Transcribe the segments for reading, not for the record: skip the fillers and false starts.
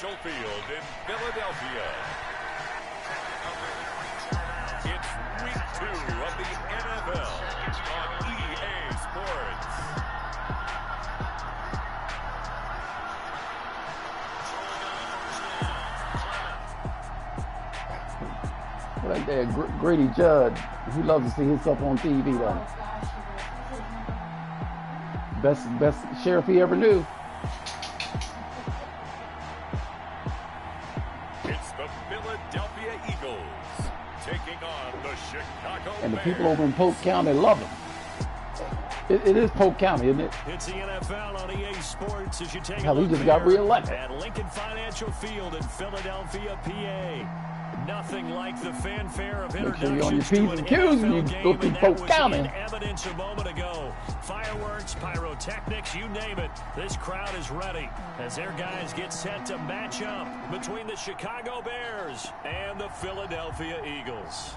Financial Field in Philadelphia. It's week 2 of the NFL on EA Sports. Right there, Grady Judd. He loves to see himself on TV, though. Best sheriff he ever knew. It's the Philadelphia Eagles taking on the Chicago Bears. And the people over in Polk County love him. It is Polk County, isn't it? It's the NFL on EA Sports as you take Hell, a look he just got reelected at Lincoln Financial Field in Philadelphia, PA. Nothing like the fanfare of introductions to an NFL game, and that was in evidence a moment ago. Fireworks, pyrotechnics, you name it. This crowd is ready as their guys get set to match up between the Chicago Bears and the Philadelphia Eagles.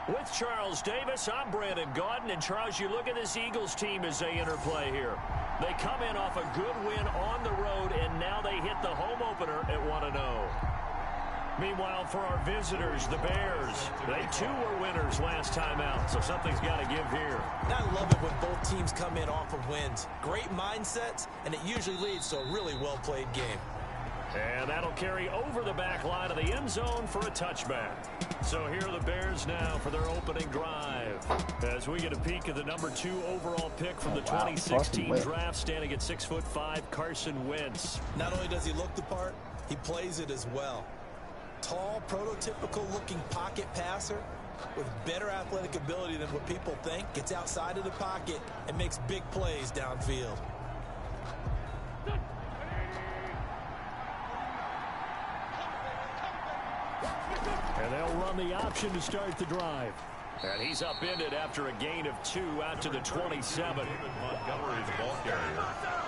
With Charles Davis, I'm Brandon Gaudin. And Charles, you look at this Eagles team as they interplay here. They come in off a good win on the road, and now they hit the home opener at 1-0. Meanwhile, for our visitors, the Bears, they too were winners last time out, so something's got to give here. I love it when both teams come in off of wins. Great mindsets, and it usually leads to a really well-played game. And that'll carry over the back line of the end zone for a touchback. So here are the Bears now for their opening drive. As we get a peek at the number 2 overall pick from the 2016 draft, standing at 6'5", Carson Wentz. Not only does he look the part, he plays it as well. Tall, prototypical-looking pocket passer with better athletic ability than what people think. Gets outside of the pocket and makes big plays downfield. And they'll run the option to start the drive. And he's upended after a gain of 2 out to the 27. Montgomery's ball carrier.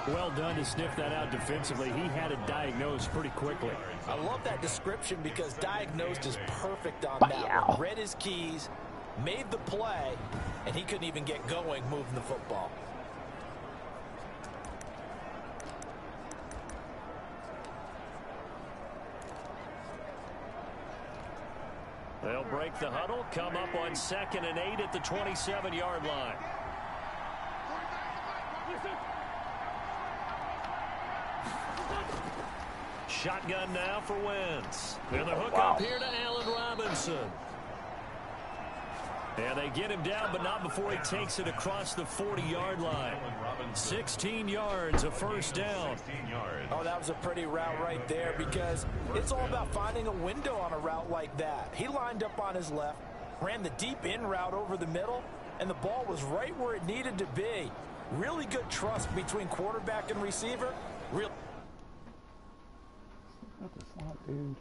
Well done to sniff that out defensively. He had it diagnosed pretty quickly. I love that description because diagnosed is perfect on that one. Read his keys, made the play, and he couldn't even get going moving the football. They'll break the huddle, come up on 2nd and 8 at the 27-yard line. Shotgun now for Wentz. And the hook up here to Allen Robinson. And they get him down, but not before he takes it across the 40-yard line. 16 yards, a first down. Oh, that was a pretty route right there because it's all about finding a window on a route like that. He lined up on his left, ran the deep in route over the middle, and the ball was right where it needed to be. Really good trust between quarterback and receiver. Real. What the fuck, dude?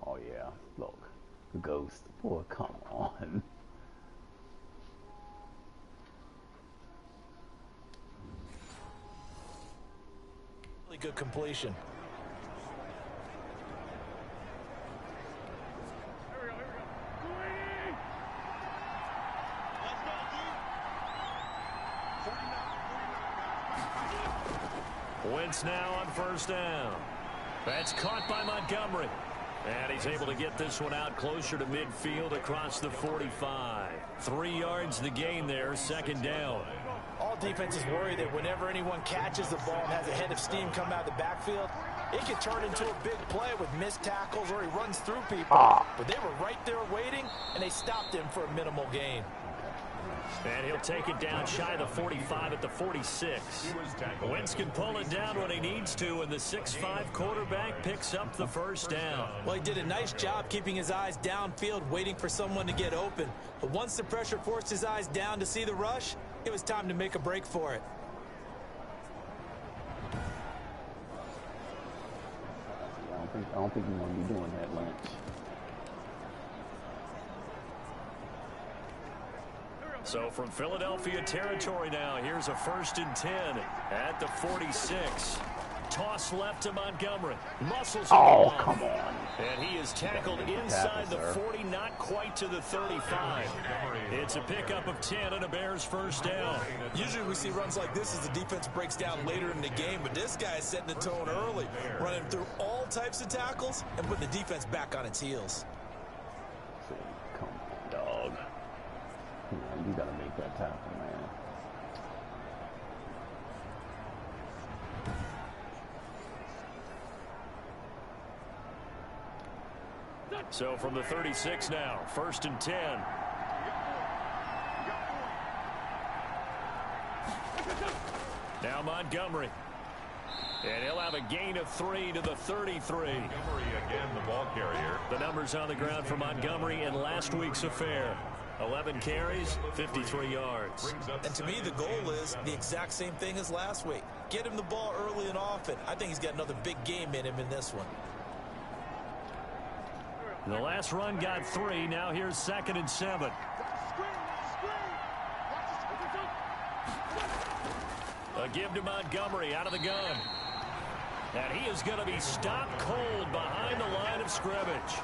Oh yeah, look, the ghost. Boy, come on. Really good completion. Wentz now on first down. That's caught by Montgomery. And he's able to get this one out closer to midfield across the 45. 3 yards the gain there, 2nd down. All defenses worry that whenever anyone catches the ball and has a head of steam come out of the backfield, it can turn into a big play with missed tackles or he runs through people. But they were right there waiting, and they stopped him for a minimal gain. And he'll take it down shy of the 45 at the 46. Wentz can pull it down when he needs to, and the 6'5" quarterback picks up the first down. Well, he did a nice job keeping his eyes downfield, waiting for someone to get open. But once the pressure forced his eyes down to see the rush, it was time to make a break for it. I don't think you want to be doing that, Lynch. So from Philadelphia territory now, here's a 1st and 10 at the 46. Toss left to Montgomery. Muscles. Oh, come on. And he is tackled inside the 40, not quite to the 35. It's a pickup of 10 and a Bears 1st down. Usually we see runs like this as the defense breaks down later in the game, but this guy is setting the tone early, running through all types of tackles and putting the defense back on its heels. Come on, dog. Man, you got to make that tackle, man. So from the 36 now, 1st and 10. Now Montgomery. And he'll have a gain of 3 to the 33. Montgomery again, the ball carrier. The numbers on the ground for Montgomery in last week's affair. 11 carries, 53 yards. And to me, the goal is the exact same thing as last week. Get him the ball early and often. I think he's got another big game in him in this one. The last run got 3. Now here's 2nd and 7. A give to Montgomery out of the gun. And he is going to be stopped cold behind the line of scrimmage.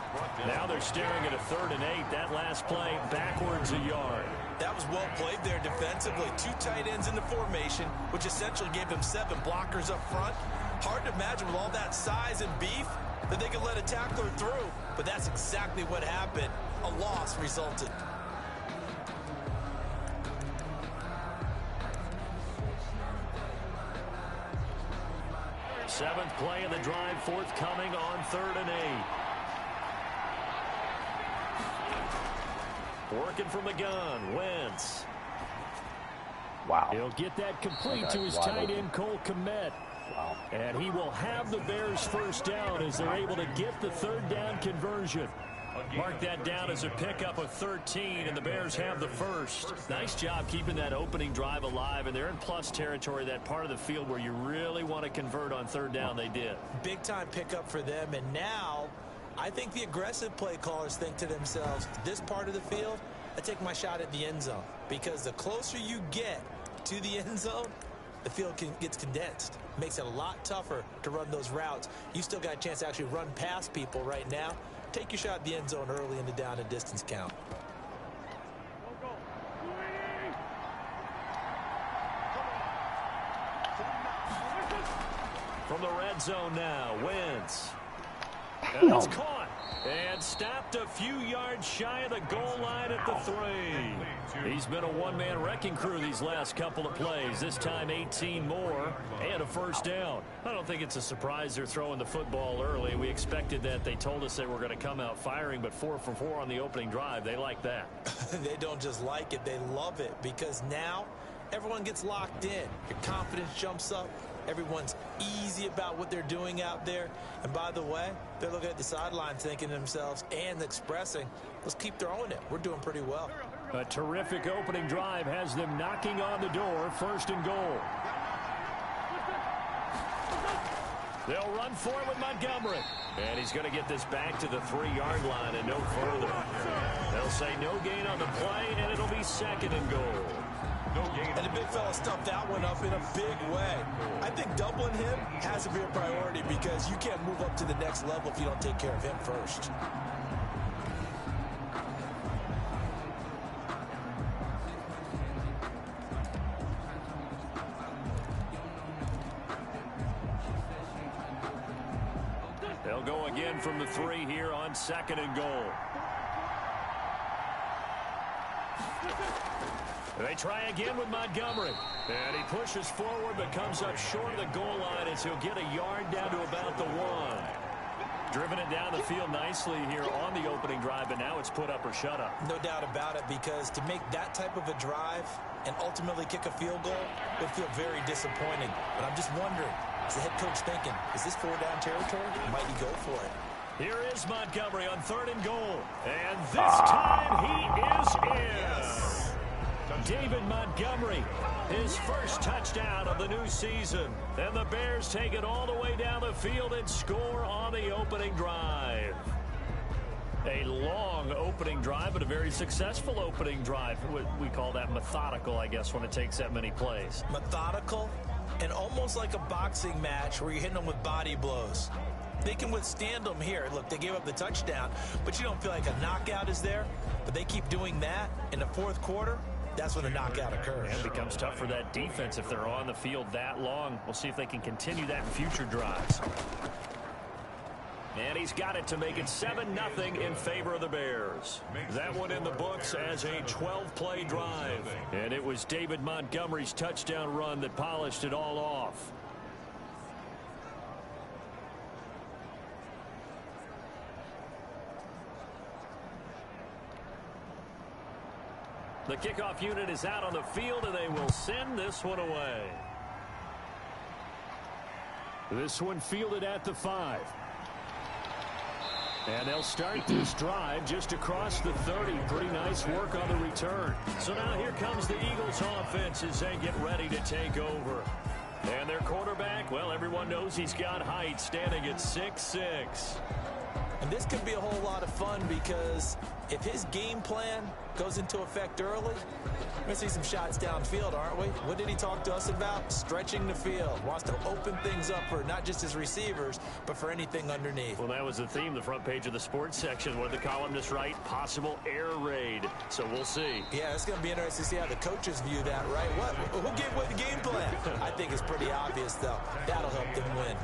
Now they're staring at a 3rd and 8. That last play backwards a yard. That was well played there defensively. 2 tight ends in the formation, which essentially gave them 7 blockers up front. Hard to imagine with all that size and beef that they could let a tackler through. But that's exactly what happened. A loss resulted. Seventh play of the drive forthcoming on 3rd and 8. Working from the gun, Wentz. Wow. He'll get that complete to his tight end, Cole Kmet. Wow. And he will have the Bears 1st down as they're able to get the 3rd down conversion. Mark that down as a pickup of 13, and the Bears have the 1st. Nice job keeping that opening drive alive, and they're in plus territory, that part of the field where you really want to convert on 3rd down. They did. Big time pickup for them, and now I think the aggressive play callers think to themselves, this part of the field, I take my shot at the end zone, because the closer you get to the end zone, the field gets condensed. Makes it a lot tougher to run those routes. You still got a chance to actually run past people right now. Take your shot at the end zone early in the down and distance count. From the red zone now, Wentz. And it's caught and stopped a few yards shy of the goal line at the 3. He's been a one-man wrecking crew these last couple of plays. This time 18 more and a 1st down. I don't think it's a surprise they're throwing the football early. We expected that. They told us they were going to come out firing, but 4 for 4 on the opening drive. They like that. They don't just like it, they love it, because now everyone gets locked in. Your confidence jumps up. Everyone's easy about what they're doing out there. And by the way, they're looking at the sideline thinking to themselves and expressing, let's keep throwing it. We're doing pretty well. A terrific opening drive has them knocking on the door. 1st and goal. They'll run for it with Montgomery. And he's going to get this back to the 3-yard line and no further. They'll say no gain on the play, and it'll be 2nd and goal. And the big fella stuffed that one up in a big way. I think doubling him has to be a priority, because you can't move up to the next level if you don't take care of him first. They'll go again from the 3 here on 2nd and goal. They try again with Montgomery. And he pushes forward but comes up short of the goal line as he'll get a yard down to about the 1. Driven it down the field nicely here on the opening drive, and now it's put up or shut up. No doubt about it, because to make that type of a drive and ultimately kick a field goal would feel very disappointing. But I'm just wondering, is the head coach thinking, is this 4-down territory? Might he go for it? Here is Montgomery on 3rd and goal. And this time he is in. Yes. David Montgomery, his 1st touchdown of the new season. And the Bears take it all the way down the field and score on the opening drive. A long opening drive, but a very successful opening drive. We call that methodical, I guess, when it takes that many plays. Methodical and almost like a boxing match where you're hitting them with body blows. They can withstand them here. Look, they gave up the touchdown, but you don't feel like a knockout is there. But they keep doing that in the fourth quarter. That's when the knockout occurs. And it becomes tough for that defense if they're on the field that long. We'll see if they can continue that in future drives. And he's got it to make it 7-0 in favor of the Bears. That one in the books as a 12-play drive. And it was David Montgomery's touchdown run that polished it all off. The kickoff unit is out on the field, and they will send this one away. This one fielded at the 5. And they'll start this drive just across the 30. Pretty nice work on the return. So now here comes the Eagles offense as they get ready to take over. And their quarterback, well, everyone knows he's got height, standing at 6'6". And this could be a whole lot of fun because if his game plan goes into effect early, we're going to see some shots downfield, aren't we? What did he talk to us about? Stretching the field. Wants to open things up for not just his receivers, but for anything underneath. Well, that was the theme, the front page of the sports section. What did the columnists write? Possible air raid. So we'll see. Yeah, it's going to be interesting to see how the coaches view that, right? Who gave away the game plan? I think it's pretty obvious, though. That'll help them win.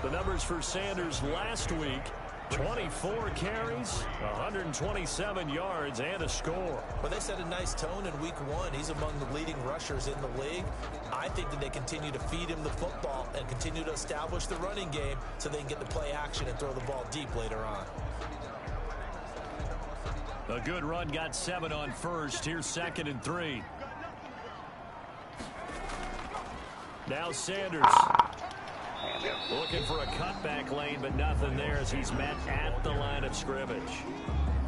The numbers for Sanders last week: 24 carries, 127 yards, and a score. Well, they set a nice tone in week 1. He's among the leading rushers in the league. I think that they continue to feed him the football and continue to establish the running game so they can get the play action and throw the ball deep later on. A good run, got 7 on first. Here's 2nd and 3. Now Sanders. Looking for a cutback lane, but nothing there as he's met at the line of scrimmage.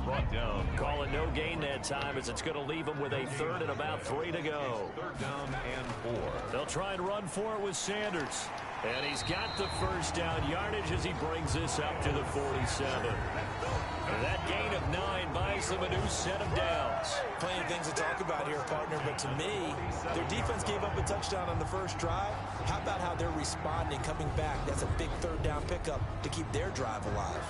Brought down. Call it no gain that time as it's going to leave him with a 3rd and about 3 to go. 3rd down and 4. They'll try and run for it with Sanders. And he's got the 1st down yardage as he brings this up to the 47. And that gain of 9 buys them a new set of downs. Plenty of things to talk about here, partner, but to me, their defense gave up a touchdown on the first drive. How about how they're responding, coming back? That's a big 3rd down pickup to keep their drive alive.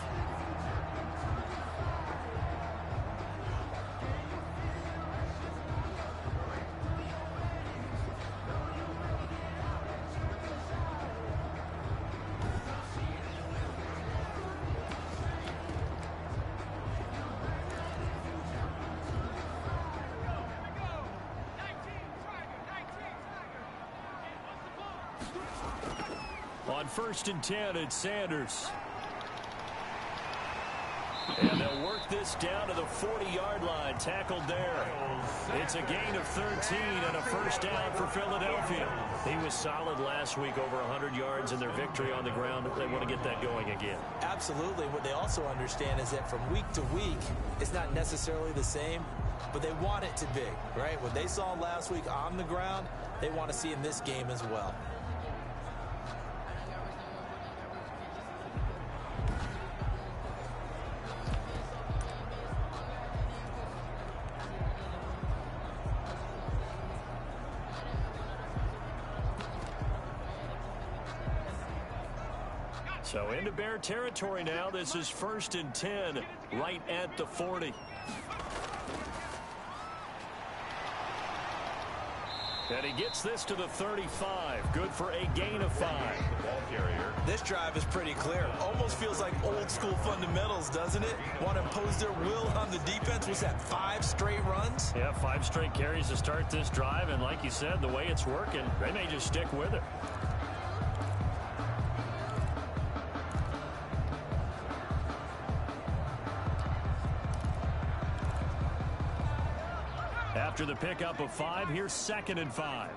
On 1st and 10, it's Sanders. And they'll work this down to the 40-yard line. Tackled there. It's a gain of 13 and a 1st down for Philadelphia. He was solid last week, over 100 yards in their victory on the ground. They want to get that going again. Absolutely. What they also understand is that from week to week, it's not necessarily the same, but they want it to be, right? What they saw last week on the ground, they want to see in this game as well. So into Bear territory now. This is 1st and 10, right at the 40. And he gets this to the 35. Good for a gain of 5. This drive is pretty clear. Almost feels like old school fundamentals, doesn't it? Want to impose their will on the defense. Was that 5 straight runs? Yeah, 5 straight carries to start this drive. And like you said, the way it's working, they may just stick with it. After the pickup of 5, here's 2nd and 5.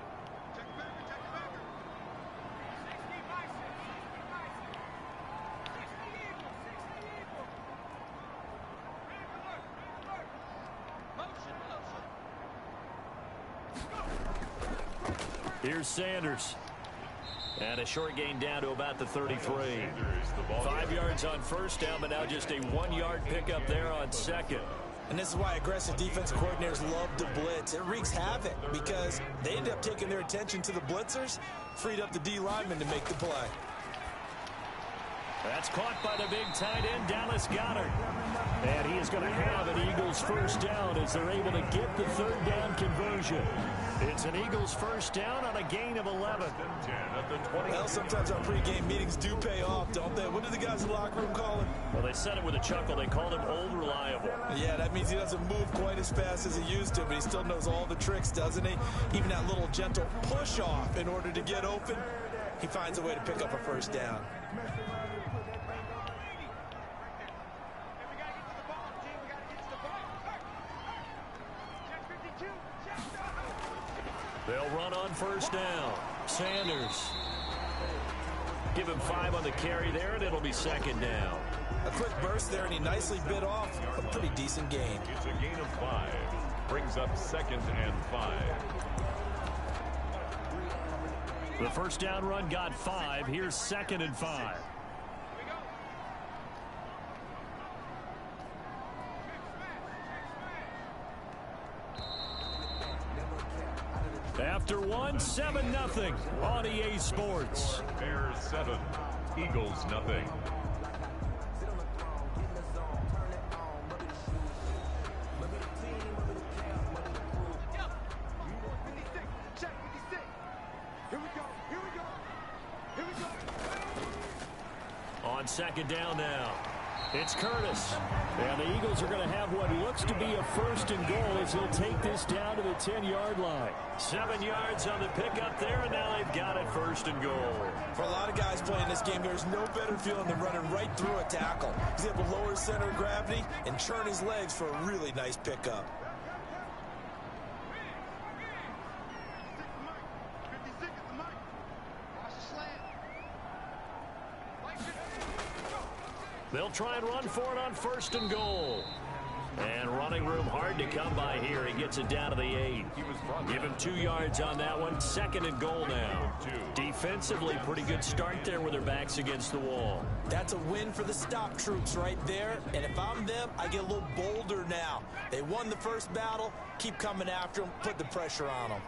Here's Sanders. And a short gain down to about the 33. 5 yards on first down, but now just a 1-yard pickup there on second. And this is why aggressive defensive coordinators love to blitz. It wreaks havoc because they end up taking their attention to the blitzers, freed up the D lineman to make the play. That's caught by the big tight end, Dallas Goedert. And he is going to have an Eagles first down as they're able to get the third down conversion. It's an Eagles first down on a gain of 11. Well, sometimes our pregame meetings do pay off, don't they? What do the guys in the locker room call him? Well, they said it with a chuckle. They called him Old Reliable. Yeah, that means he doesn't move quite as fast as he used to, but he still knows all the tricks, doesn't he? Even that little gentle push-off in order to get open, he finds a way to pick up a first down. They'll run on first down. Sanders. Give him 5 on the carry there, and it'll be second down. A quick burst there, and he nicely bit off a pretty decent gain. It's a gain of 5. Brings up 2nd and 5. The first down run got 5. Here's 2nd and 5. After 1, 7-0 on EA Sports. Bears 7, Eagles nothing. On second down now. It's Curtis. And the Eagles are going to have what looks to be a first and goal as he'll take this down to the 10-yard line. 7 yards on the pickup there, and now they've got it first and goal. For a lot of guys playing this game, there's no better feeling than running right through a tackle. He's able to lower his center of gravity and churn his legs for a really nice pickup. They'll try and run for it on first and goal. And running room hard to come by here. He gets it down to the 8. Give him 2 yards on that one. 2nd and goal now. Defensively, pretty good start there with their backs against the wall. That's a win for the stop troops right there. And if I'm them, I get a little bolder now. They won the first battle. Keep coming after them. Put the pressure on them.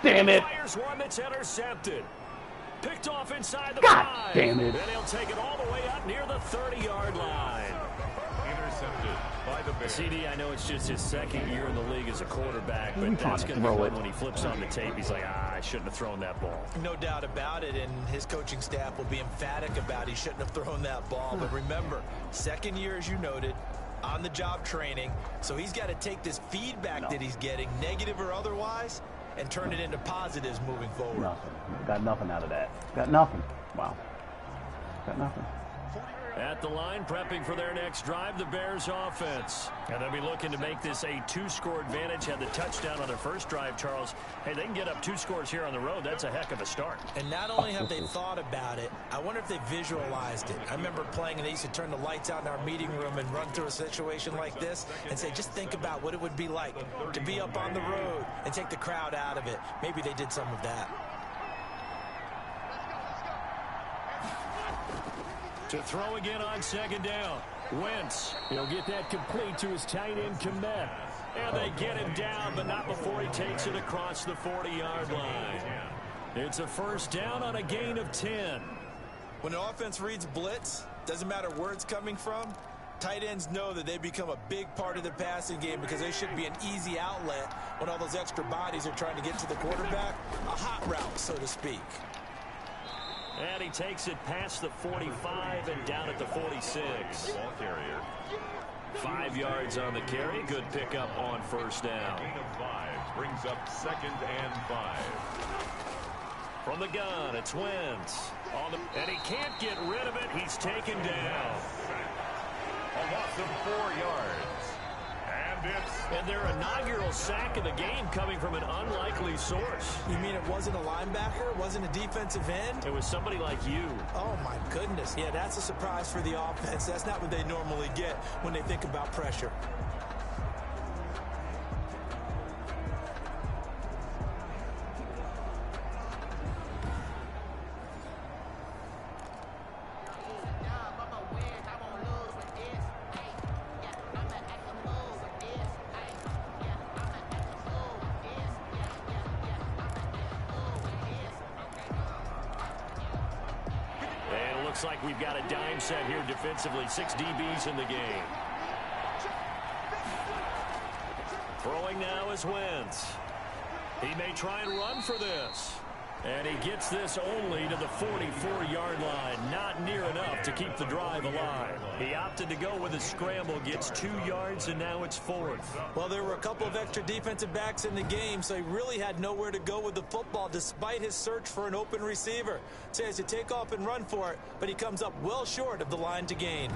Damn it. Fires one that's intercepted. Picked off inside the 5. God damn it. And he'll take it all the way up near the 30-yard line. Intercepted by the Bears. CD, I know it's just his second year in the league as a quarterback, but that's going to be one when he flips on the tape. He's like, I shouldn't have thrown that ball. No doubt about it, and his coaching staff will be emphatic about he shouldn't have thrown that ball. But remember, second year, as you noted, on-the-job training, so he's got to take this feedback that he's getting, negative or otherwise, and turn it into positives moving forward. Nothing. Got nothing out of that. Got nothing. Wow. Got nothing. At the line, prepping for their next drive, the Bears offense. And they'll be looking to make this a 2-score advantage. Had the touchdown on their first drive, Charles. Hey, they can get up 2 scores here on the road. That's a heck of a start. And not only have they thought about it, I wonder if they visualized it. I remember playing, and they used to turn the lights out in our meeting room and run through a situation like this and say, just think about what it would be like to be up on the road and take the crowd out of it. Maybe they did some of that. To throw again on second down. Wentz. He'll get that complete to his tight end, Kmet. And they get him down, but not before he takes it across the 40-yard line. It's a first down on a gain of 10. When an offense reads blitz, doesn't matter where it's coming from, tight ends know that they become a big part of the passing game because they should be an easy outlet when all those extra bodies are trying to get to the quarterback. A hot route, so to speak. And he takes it past the 45 and down at the 46. Ball carrier. 5 yards on the carry. Good pickup on first down. Gain of 5 brings up 2nd and 5. From the gun, it's Wentz. And he can't get rid of it. He's taken down. A loss of 4 yards. And And their inaugural sack of the game coming from an unlikely source. You mean it wasn't a linebacker? It wasn't a defensive end? It was somebody like you. Oh, my goodness. Yeah, that's a surprise for the offense. That's not what they normally get when they think about pressure. Looks like we've got a dime set here defensively. 6 DBs in the game. Throwing now is Wentz. He may try and run for this. And he gets this only to the 44-yard line. Not near enough to keep the drive alive. He opted to go with a scramble, gets 2 yards, and now it's 4th. Well, there were a couple of extra defensive backs in the game, so he really had nowhere to go with the football despite his search for an open receiver. So he has to take off and run for it, but he comes up well short of the line to gain.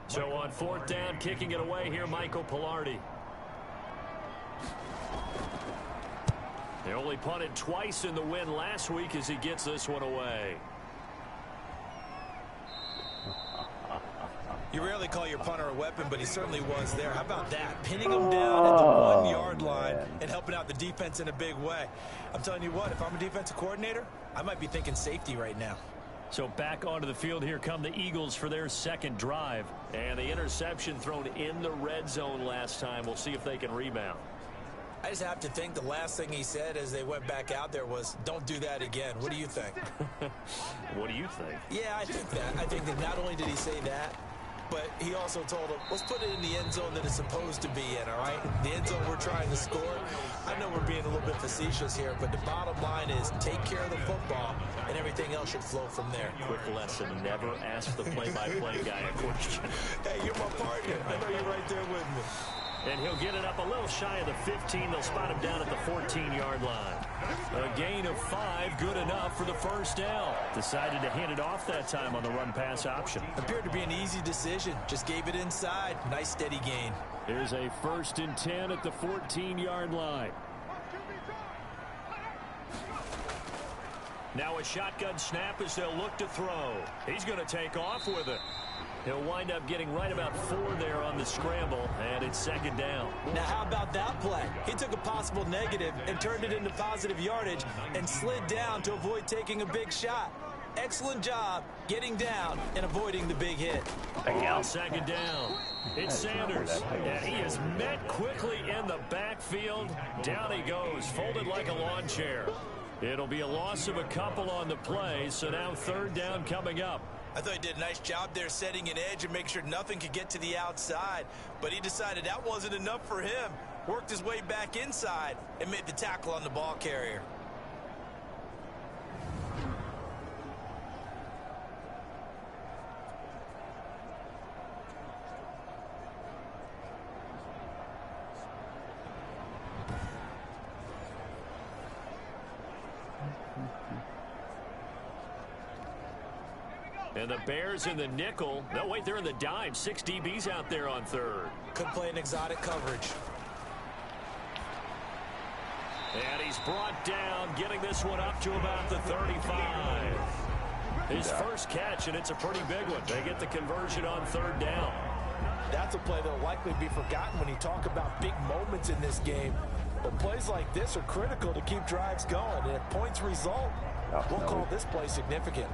So on 4th down, kicking it away here, Michael Palardy. They only punted twice in the win last week as he gets this one away. You rarely call your punter a weapon, but he certainly was there. How about that? Pinning him down at the 1-yard line and helping out the defense in a big way. I'm telling you what, if I'm a defensive coordinator, I might be thinking safety right now. So back onto the field here come the Eagles for their second drive. And the interception thrown in the red zone last time. We'll see if they can rebound. I just have to think the last thing he said as they went back out there was, don't do that again. What do you think? What do you think? Yeah, I think that. I think that not only did he say that, but he also told him, let's put it in the end zone that it's supposed to be in, all right? The end zone we're trying to score. I know we're being a little bit facetious here, but the bottom line is take care of the football, and everything else should flow from there. Quick lesson, never ask the play-by-play guy a question. Hey, you're my partner. I know you're right there with me. And he'll get it up a little shy of the 15. They'll spot him down at the 14-yard line. A gain of 5, good enough for the first down. Decided to hand it off that time on the run-pass option. Appeared to be an easy decision. Just gave it inside. Nice, steady gain. Here's a 1st and 10 at the 14-yard line. Now a shotgun snap as they'll look to throw. He's going to take off with it. He'll wind up getting right about 4 there on the scramble, and it's 2nd down. Now, how about that play? He took a possible negative and turned it into positive yardage and slid down to avoid taking a big shot. Excellent job getting down and avoiding the big hit. On 2nd down, it's Sanders, and he is met quickly in the backfield. Down he goes, folded like a lawn chair. It'll be a loss of a couple on the play, so now 3rd down coming up. I thought he did a nice job there setting an edge and making sure nothing could get to the outside. But he decided that wasn't enough for him. Worked his way back inside and made the tackle on the ball carrier. And the Bears in the nickel. No, wait, they're in the dime. 6 DBs out there on 3rd. Could play an exotic coverage. And he's brought down, getting this one up to about the 35. His first catch, and it's a pretty big one. They get the conversion on 3rd down. That's a play that will likely be forgotten when you talk about big moments in this game. But plays like this are critical to keep drives going. And if points result, we'll call this play significant.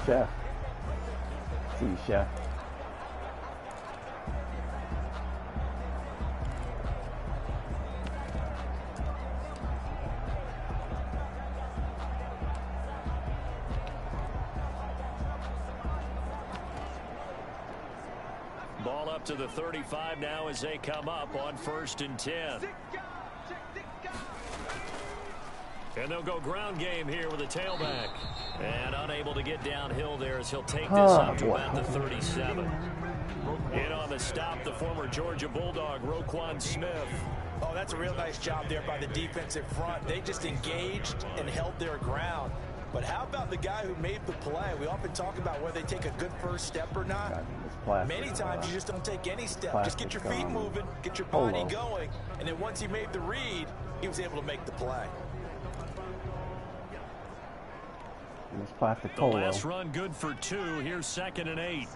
Chef. See you, Chef. Ball up to the 35 now as they come up on 1st and 10. And they'll go ground game here with a tailback. And unable to get downhill there as he'll take this up to about the 37. In on the stop, the former Georgia Bulldog, Roquan Smith. Oh, that's a real nice job there by the defensive front. They just engaged and held their ground. But how about the guy who made the play? We often talk about whether they take a good first step or not. Many times you just don't take any step. Just get your feet moving, get your body going, and then once he made the read, he was able to make the play. Plastic the last run good for 2. Here's 2nd and 8.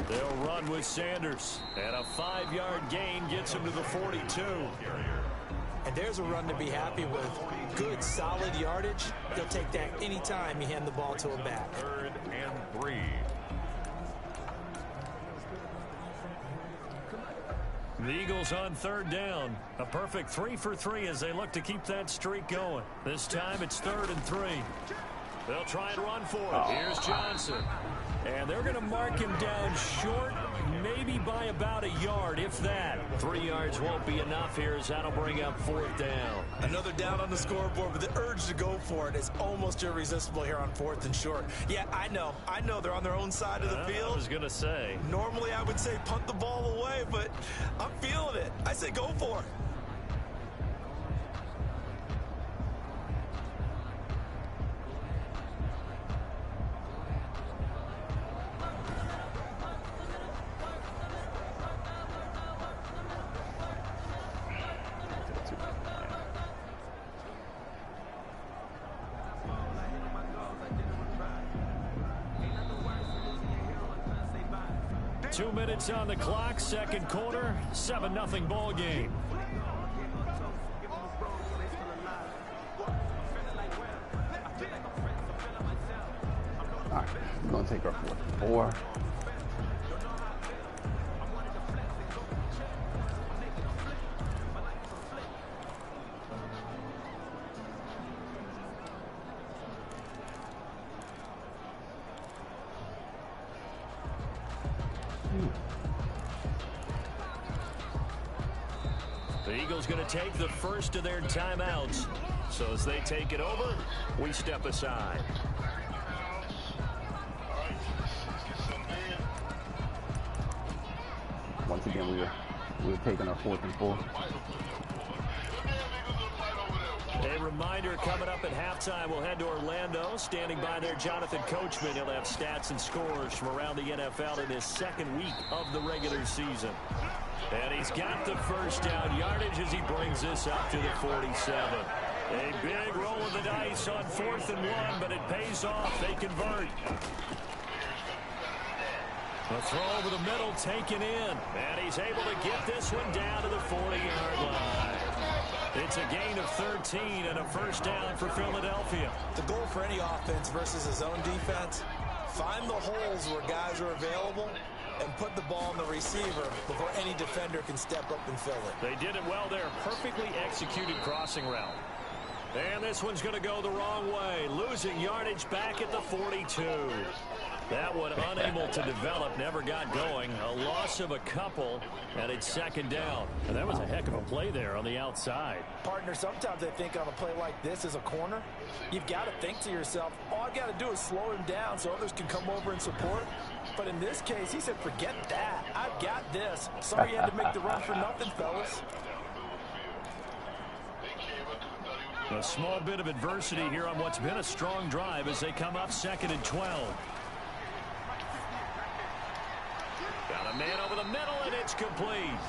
They'll run with Sanders. And a 5-yard gain gets him to the 42. And there's a run to be happy with. Good, solid yardage. They'll take that anytime you hand the ball to a back. 3rd and 3. The Eagles on 3rd down. A perfect 3 for 3 as they look to keep that streak going. This time it's 3rd and 3. They'll try and run for it. Here's Johnson. And they're going to mark him down short, maybe by about a yard, if that. 3 yards won't be enough here as that'll bring up 4th down. Another down on the scoreboard, but the urge to go for it is almost irresistible here on 4th and short. Yeah, I know they're on their own side of the field. I was going to say. Normally I would say punt the ball away, but I'm feeling it. I say go for it. Two minutes on the clock, second quarter, 7-0 ball game. All right, we're going to take our 4th and 4. The Eagles going to take the first of their timeouts. So as they take it over, we step aside. Once again, we were taking our 4th and 4. A reminder, coming up at halftime, we'll head to Orlando. Standing by there, Jonathan Coachman. He'll have stats and scores from around the NFL in his 2nd week of the regular season. And he's got the first down yardage as he brings this up to the 47. A big roll of the dice on 4th and 1, but it pays off. They convert. The throw over the middle taken in. And he's able to get this one down to the 40-yard line. It's a gain of 13 and a first down for Philadelphia. The goal for any offense versus his own defense, find the holes where guys are available and put the ball on the receiver before any defender can step up and fill it. They did it well there. Perfectly executed crossing route. And this one's going to go the wrong way. Losing yardage back at the 42. That one unable to develop, never got going. A loss of a couple, and it's 2nd down. And that was a heck of a play there on the outside. Partner, sometimes I think on a play like this as a corner, you've got to think to yourself, all I've got to do is slow him down so others can come over and support. But in this case, he said, forget that. I've got this. Sorry you had to make the run for nothing, fellas. A small bit of adversity here on what's been a strong drive as they come up 2nd and 12. Got a man over the middle, and it's complete.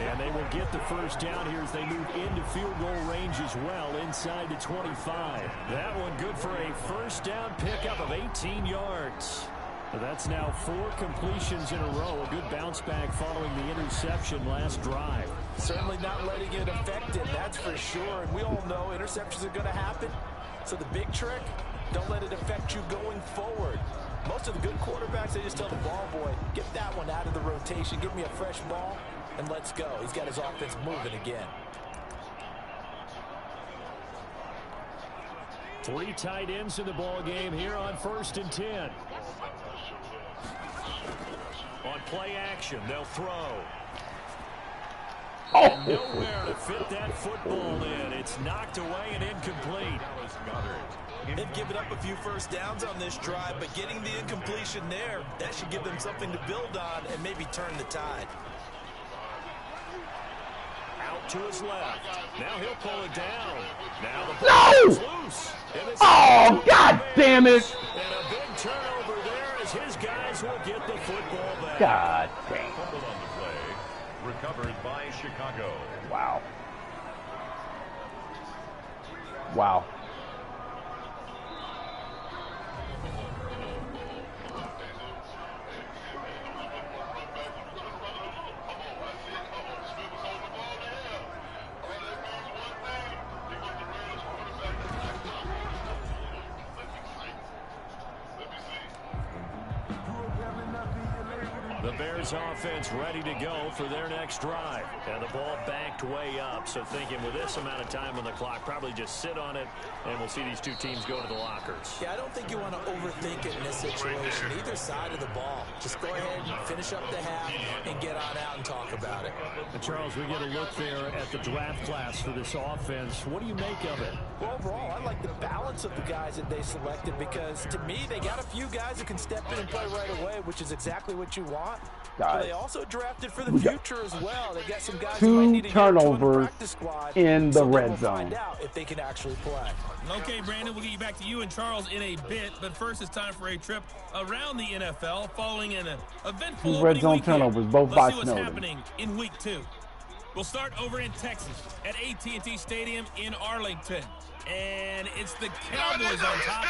And they will get the first down here as they move into field goal range as well, inside the 25. That one good for a first down pickup of 18 yards. That's now 4 completions in a row. A good bounce back following the interception last drive. Certainly not letting it affect him, that's for sure. And we all know interceptions are going to happen. So the big trick, don't let it affect you going forward. Most of the good quarterbacks, they just tell the ball boy, get that one out of the rotation, give me a fresh ball, and let's go. He's got his offense moving again. 3 tight ends in the ball game here on 1st and 10. On play action, they'll throw. And nowhere to fit that football in. It's knocked away and incomplete. They've given up a few first downs on this drive, but getting the incompletion there, that should give them something to build on and maybe turn the tide. Out to his left. Now he'll pull it down. Now the No! ball is loose. Oh, God damn it! And a big turnover there as his guys will get the football back. God damn. Fumbled on the play. Recovered by Chicago. Wow. Wow. The Bears offense ready to go for their next drive. And the ball backed way up. So thinking with this amount of time on the clock, probably just sit on it, and we'll see these two teams go to the lockers. Yeah, I don't think you want to overthink it in this situation. Either side of the ball. Just go ahead and finish up the half and get on out and talk about it. And Charles, we get a look there at the draft class for this offense. What do you make of it? Well, overall, I like the balance of the guys that they selected because, to me, they got a few guys that can step in and play right away, which is exactly what you want. But they also drafted for the future as well. They got some guys who might need to turnovers practice squad in the red zone. Find out if they can actually play. Okay, Brandon, we'll get you back to you and Charles in a bit, but first it's time for a trip around the NFL following an eventful red zone weekend. turnovers, both Let's by see what's Snowden. happening in week 2. We'll start over in Texas at AT&T Stadium in Arlington. And it's the Cowboys on top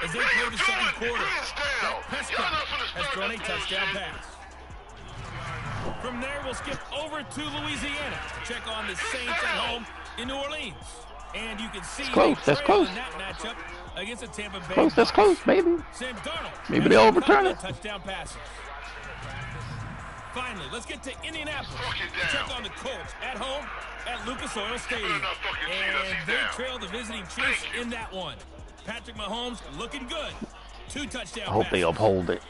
as they play the second quarter. Dak Prescott has thrown a touchdown pass. From there, we'll skip over to Louisiana to check on the Saints at home in New Orleans. And you can see That's close. in that matchup against the Tampa Bay Close, that's close, baby. Sam Darnold. Maybe they'll overturn it. Touchdown passes. Finally, let's get to Indianapolis to check on the Colts at home at Lucas Oil Stadium. And they trail the visiting Chiefs in that one. Patrick Mahomes looking good. 2 touchdown passes. I hope they uphold it.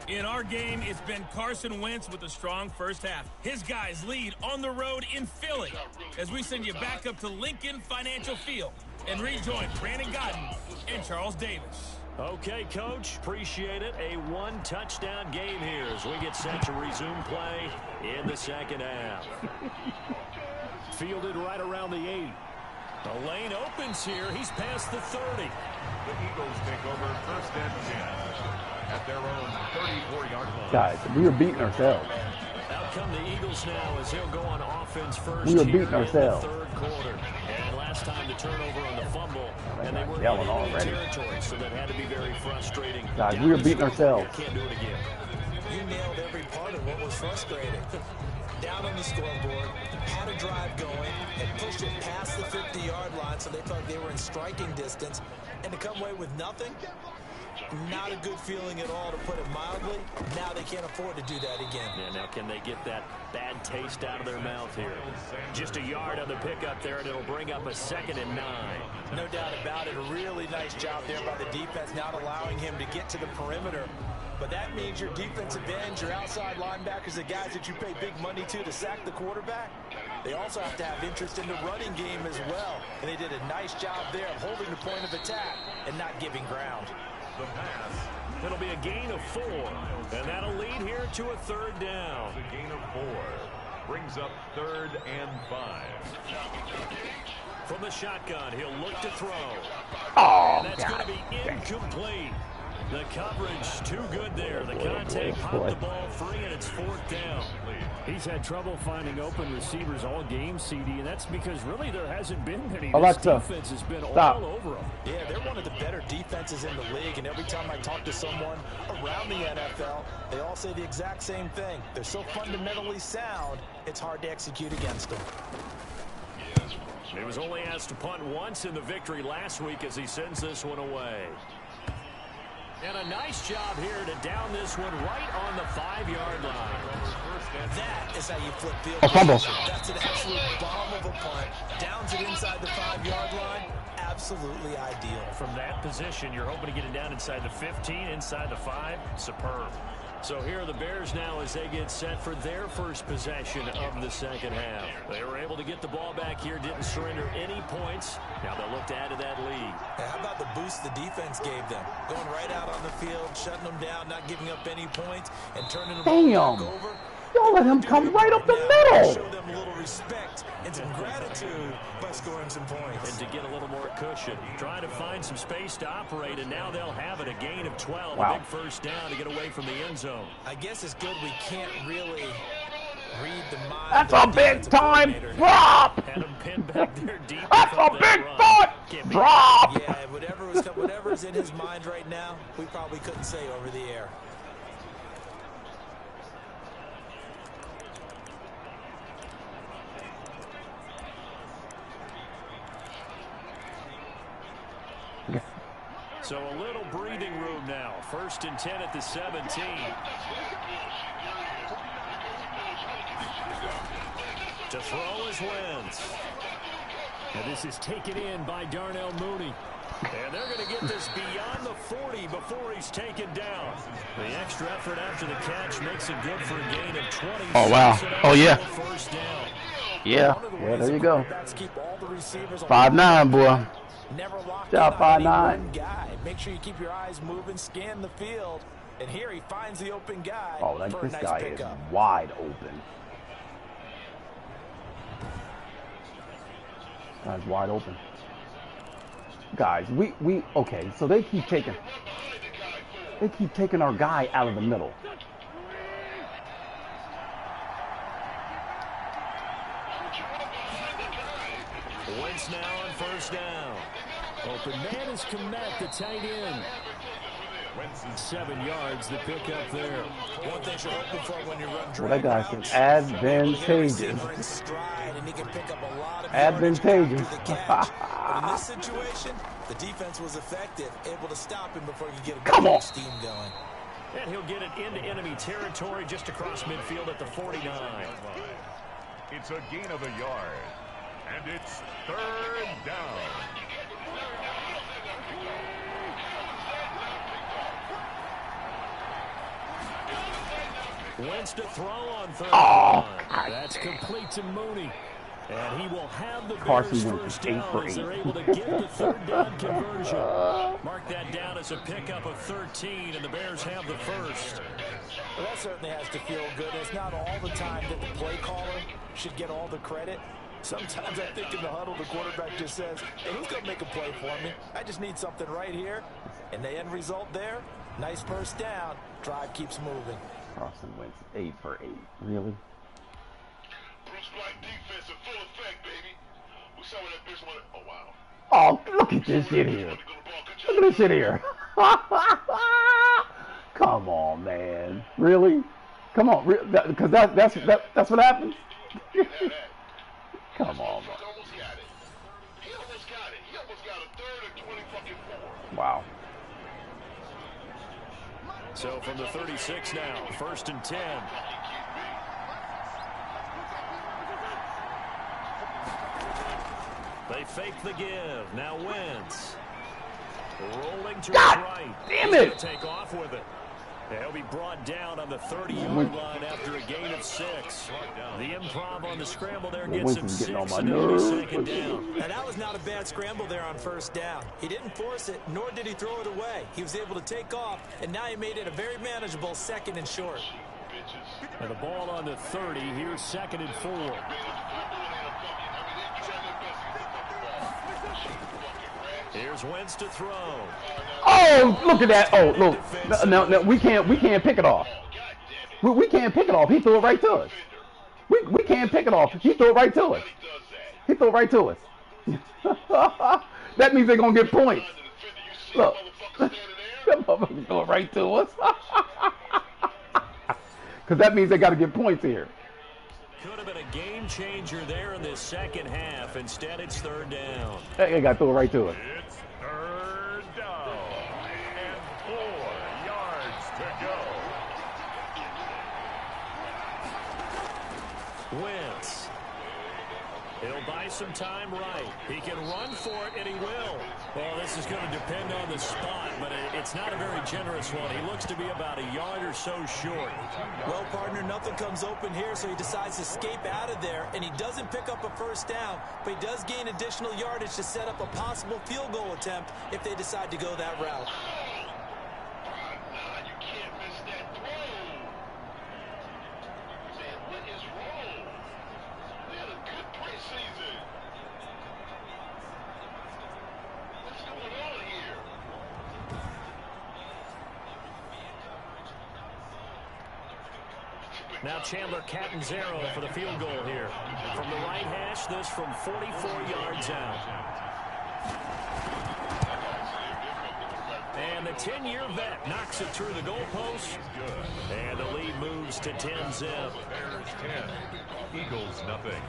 In our game, it's been Carson Wentz with a strong first half. His guys lead on the road in Philly as we send you back up to Lincoln Financial Field and rejoin Brandon Godden and Charles Davis. Okay, Coach, appreciate it. A 1-touchdown game here as we get set to resume play in the second half. Fielded right around the 8. The lane opens here. He's past the 30. The Eagles take over first and 10 at their own 34-yard line. Guys, we were beating ourselves. Out come the Eagles now as he'll go on offense first. We were here beating in ourselves. the third quarter. And last time the turnover on the fumble, and they were yelling in already. territory, so that had to be very frustrating. Guys, we were beating ourselves. Can't do it again. You nailed every part of what was frustrating. Down on the scoreboard, had a drive going, and pushed it past the 50-yard line so they felt they were in striking distance, and to come away with nothing, not a good feeling at all, to put it mildly. Now they can't afford to do that again. Yeah, now can they get that bad taste out of their mouth here? Just a yard on the pickup there, and it'll bring up a 2nd and 9. No doubt about it. A really nice job there by the defense, not allowing him to get to the perimeter. But that means your defensive ends, your outside linebackers, the guys that you pay big money to sack the quarterback, they also have to have interest in the running game as well. And they did a nice job there of holding the point of attack and not giving ground. The pass. It'll be a gain of 4, and that'll lead here to a 3rd down. The gain of 4 brings up 3rd and 5. From the shotgun, he'll look to throw. Oh, And that's going to be incomplete. The coverage too good there. The contact popped the ball free, and it's 4th down. He's had trouble finding open receivers all game, CD, and that's because really there hasn't been many. Alexa, this defense has been stop. all over them. Yeah, they're one of the better defenses in the league, and every time I talk to someone around the NFL, they all say the exact same thing. They're so fundamentally sound, it's hard to execute against them. He was only asked to punt once in the victory last week as he sends this one away. And a nice job here to down this one right on the 5-yard line. That is how you flip field fumble. position. That's an absolute bomb of a punt. Downs it inside the 5-yard line. Absolutely ideal. From that position, you're hoping to get it down inside the 15, inside the 5. Superb. So here are the Bears now as they get set for their first possession of the second half. They were able to get the ball back here, didn't surrender any points. Now they'll look to add to that lead. Now, how about the boost the defense gave them? Going right out on the field, shutting them down, not giving up any points, and turning the ball back over. Y'all let him come right up the middle. Show them a little respect and some gratitude by scoring some points. And to get a little more cushion, trying to find some space to operate, and now they'll have it, a gain of 12, wow. A big first down to get away from the end zone. I guess it's good we can't really read the mind. That's a big time drop. Had him pinned back there deep. That's a big time drop. Yeah, whatever's in his mind right now, we probably couldn't say over the air. So a little breathing room now. 1st and 10 at the 17. To throw is Wentz. And this is taken in by Darnell Mooney. And they're going to get this beyond the 40 before he's taken down. The extra effort after the catch makes it good for a gain of 20. Oh, wow. Oh, yeah. First down. Yeah, there you go. 5'9", boy. Never lock Job 5'9". guy. Make sure you keep your eyes moving, scan the field, and here he finds the open guy. Oh, this guy is wide open. Guy's wide open. Guys, okay, so they keep taking our guy out of the middle. Wentz now on first down. Open man is Kmet, the tight end. 7 yards, the pickup there. One thing you're hoping for when you run that guy said advantageous. Advantageous. But in this situation, the defense was effective, able to stop him before you get a good steam going. And he'll get it into enemy territory just across midfield at the 49. It's a gain of a yard. And it's 3rd down. Wentz to throw on 3rd down. That's complete to Mooney. And he will have the Bears first down as they're able to get the 3rd down conversion. Mark that down as a pickup of 13, and the Bears have the first. Well, that certainly has to feel good. It's not all the time that the play caller should get all the credit. Sometimes I think in the huddle, the quarterback just says, hey, who's going to make a play for me? I just need something right here. And the end result there, nice first down. Drive keeps moving. Carson Wentz, 8 for 8. Really? Bruce Black defense in full effect, baby. We saw that bitch went. Oh, wow. Oh, look at this shit here. Look at this shit here. Come on, man. Really? Come on. Because that's what happens? Come on, man. He almost got it. He almost got a 3rd and 20 fucking 4. Wow. So from the 36 now, 1st and 10. They fake the give. Now Wentz. Rolling to his right. Damn it! Take off with it. He'll be brought down on the 30-yard line after a gain of 6. The improv on the scramble there gets him 6, and it'll be 2nd down. And that was not a bad scramble there on 1st down. He didn't force it, nor did he throw it away. He was able to take off, and now he made it a very manageable 2nd and short. And the ball on the 30. Here's 2nd and 4. Here's Wentz to throw. Oh, look at that. Oh, look. No, we can't pick it off. We can't pick it off. He threw it right to us. We can't pick it off. He threw it right to us. He threw it right to us. That means they're going to get points. Look. That motherfucker threw it right to us. Because that means they got to get points here. Could have been a game changer there in this 2nd half. Instead, it's 3rd down. They got to throw it right to us. It's 3rd down and 4 yards to go. Wentz. He'll buy some time right. He can run for it, and he will. Well, this is going to depend on the spot, but it's not a very generous one. He looks to be about a yard or so short. Well, partner, nothing comes open here, so he decides to escape out of there, and he doesn't pick up a 1st down, but he does gain additional yardage to set up a possible field goal attempt if they decide to go that route. Now Chandler Catanzaro for the field goal here. From the right hash, this from 44 yards out. And the 10-year vet knocks it through the goalpost. And the lead moves to 10-zip. Bears 10, Eagles nothing.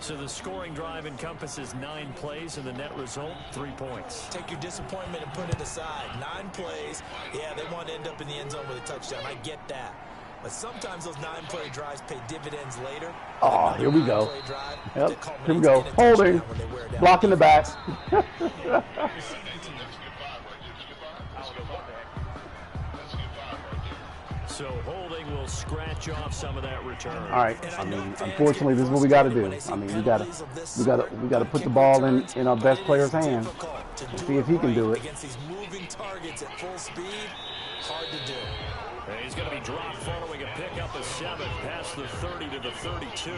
So the scoring drive encompasses 9 plays, and the net result, 3 points. Take your disappointment and put it aside. 9 plays. Yeah, they want to end up in the end zone with a touchdown. I get that. But sometimes those 9-play drives pay dividends later. Oh, here we go. Yep, here we go. Holding. Blocking the back. So holding will scratch off some of that return. All right. I mean, unfortunately, this is what we got to do. I mean, we got to put the ball in our best player's hands and see if he can do it. Against these moving targets at full speed, hard to do. And he's going to be dropped following a pickup of 7 past the 30 to the 32.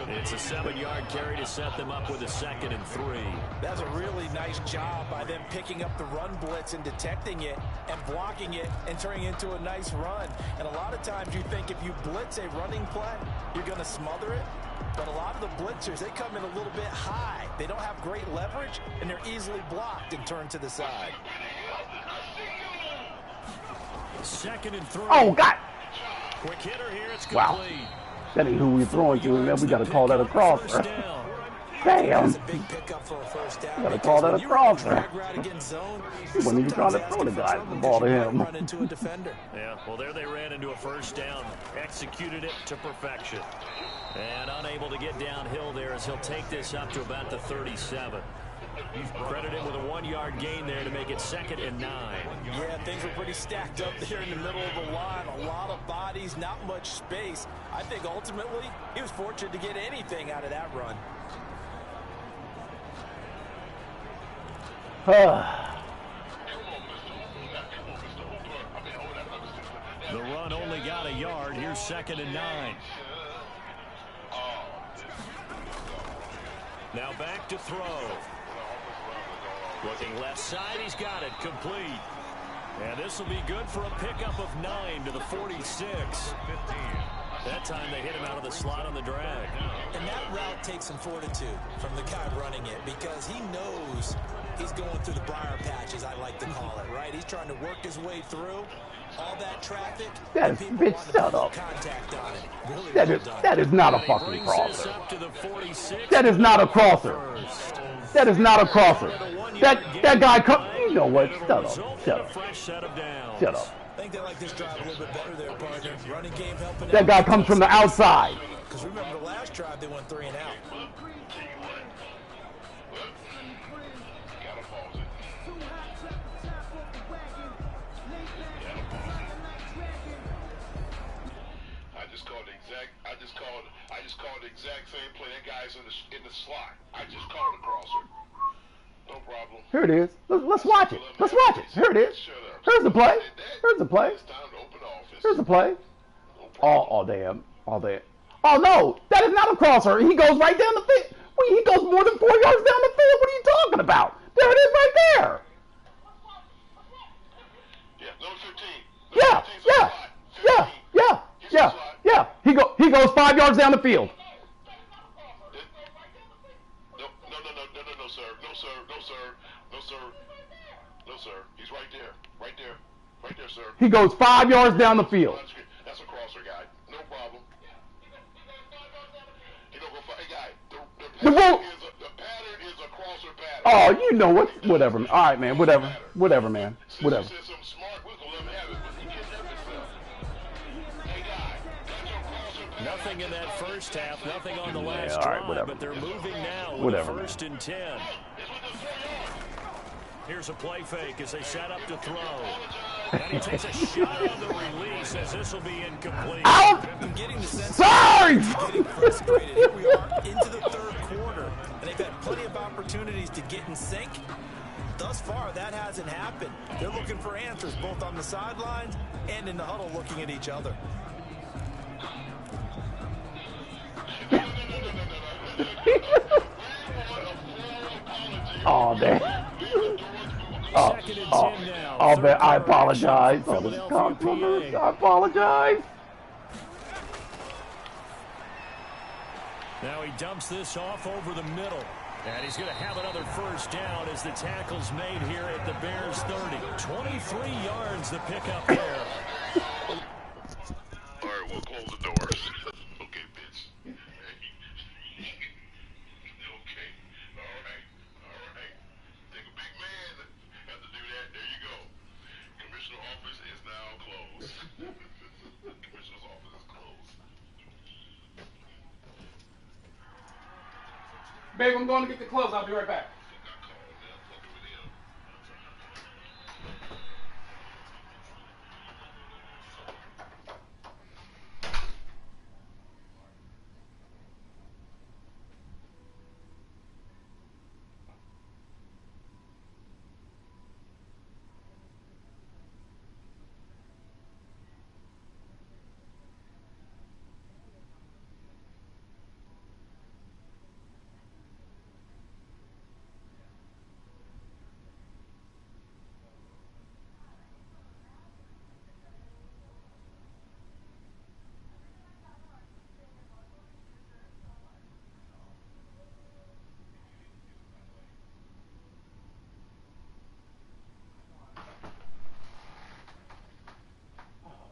It's a 7-yard carry to set them up with a 2nd and 3. That's a really nice job by them picking up the run blitz and detecting it and blocking it and turning it into a nice run. And a lot of times you think if you blitz a running play, you're going to smother it. But a lot of the blitzers, they come in a little bit high. They don't have great leverage, and they're easily blocked and turned to the side. 2nd and 3. Oh, God. Quick hitter here. It's complete. Wow. That ain't who we're throwing to, and then we got to call that a crosser. Damn. That's a big pickup for a first down. Got to call that a crosser. He wasn't even trying to throw the ball to him. Run into a defender. Yeah, well, there they ran into a first down. Executed it to perfection. And unable to get downhill there as he'll take this up to about the 37. He's credited with a 1-yard gain there to make it 2nd and 9. Yeah, things were pretty stacked up there in the middle of the line. A lot of bodies, not much space. I think ultimately he was fortunate to get anything out of that run. The run only got a yard. Here's 2nd and 9. Now back to throw. Looking left side, he's got it, complete. And this will be good for a pickup of 9 to the 46. 15. That time they hit him out of the slot on the drag. And that route takes some fortitude from the guy running it because he knows he's going through the briar patch, as I like to call it, right? He's trying to work his way through all that traffic. That is, bitch, shut up. Contact on it. Really That is not a fucking crosser. That is not a crosser. That is not a crosser. That guy come. You know what? Shut up. Shut up. Shut up. I think they like this drive a little bit better there, partner. Running game helping. That guy comes from the outside. Because remember the last drive they went 3 and out. I just called the exact same play. That guy's in the slot. I just called a crosser. No problem. Here it is. Let's watch it. Let's watch it. Here it is. Here's the play. Here's the play. Here's the play. Oh, damn. Oh, damn. Oh, no. That is not a crosser. He goes right down the field. He goes more than 4 yards down the field. What are you talking about? There it is right there. Yeah, number 15. Yeah. He goes 5 yards down the field. No, sir. He's right there. Right there, sir. He goes 5 yards down the field. That's a crosser, guy. No problem. He don't go hey, guy. The pattern is a crosser pattern. Oh, you know what? Whatever. All right, man. Whatever, man. Whatever. Nothing in that first half, nothing on the last all right, drive, whatever. but they're moving now Whatever, with 1st and 10. Here's a play fake as they set up to throw. And he takes a shot on the release as this will be incomplete. Out! I'm getting the sense Sorry! getting frustrated. Here we are into the 3rd quarter, and they've had plenty of opportunities to get in sync. Thus far, that hasn't happened. They're looking for answers both on the sidelines and in the huddle looking at each other. Oh, damn. Oh, Second and oh, 10 now. oh, Third man, I quarter apologize. action for Oh, this is Philadelphia, compliment. PA. I apologize. Now he dumps this off over the middle. And he's going to have another first down as the tackle's made here at the Bears 30. 23 yards to pick up there. All right, we'll close the doors. Okay, bitch. Okay. All right. Take a big man. Have to do that. There you go. Commissioner's office is now closed. Commissioner's office is closed. Babe, I'm going to get the clothes. I'll be right back. Got called, man. Fucking with him.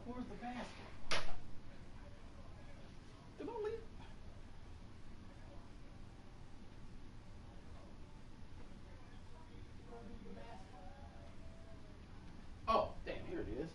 Where's the basket? Did I leave? Oh, damn, here it is.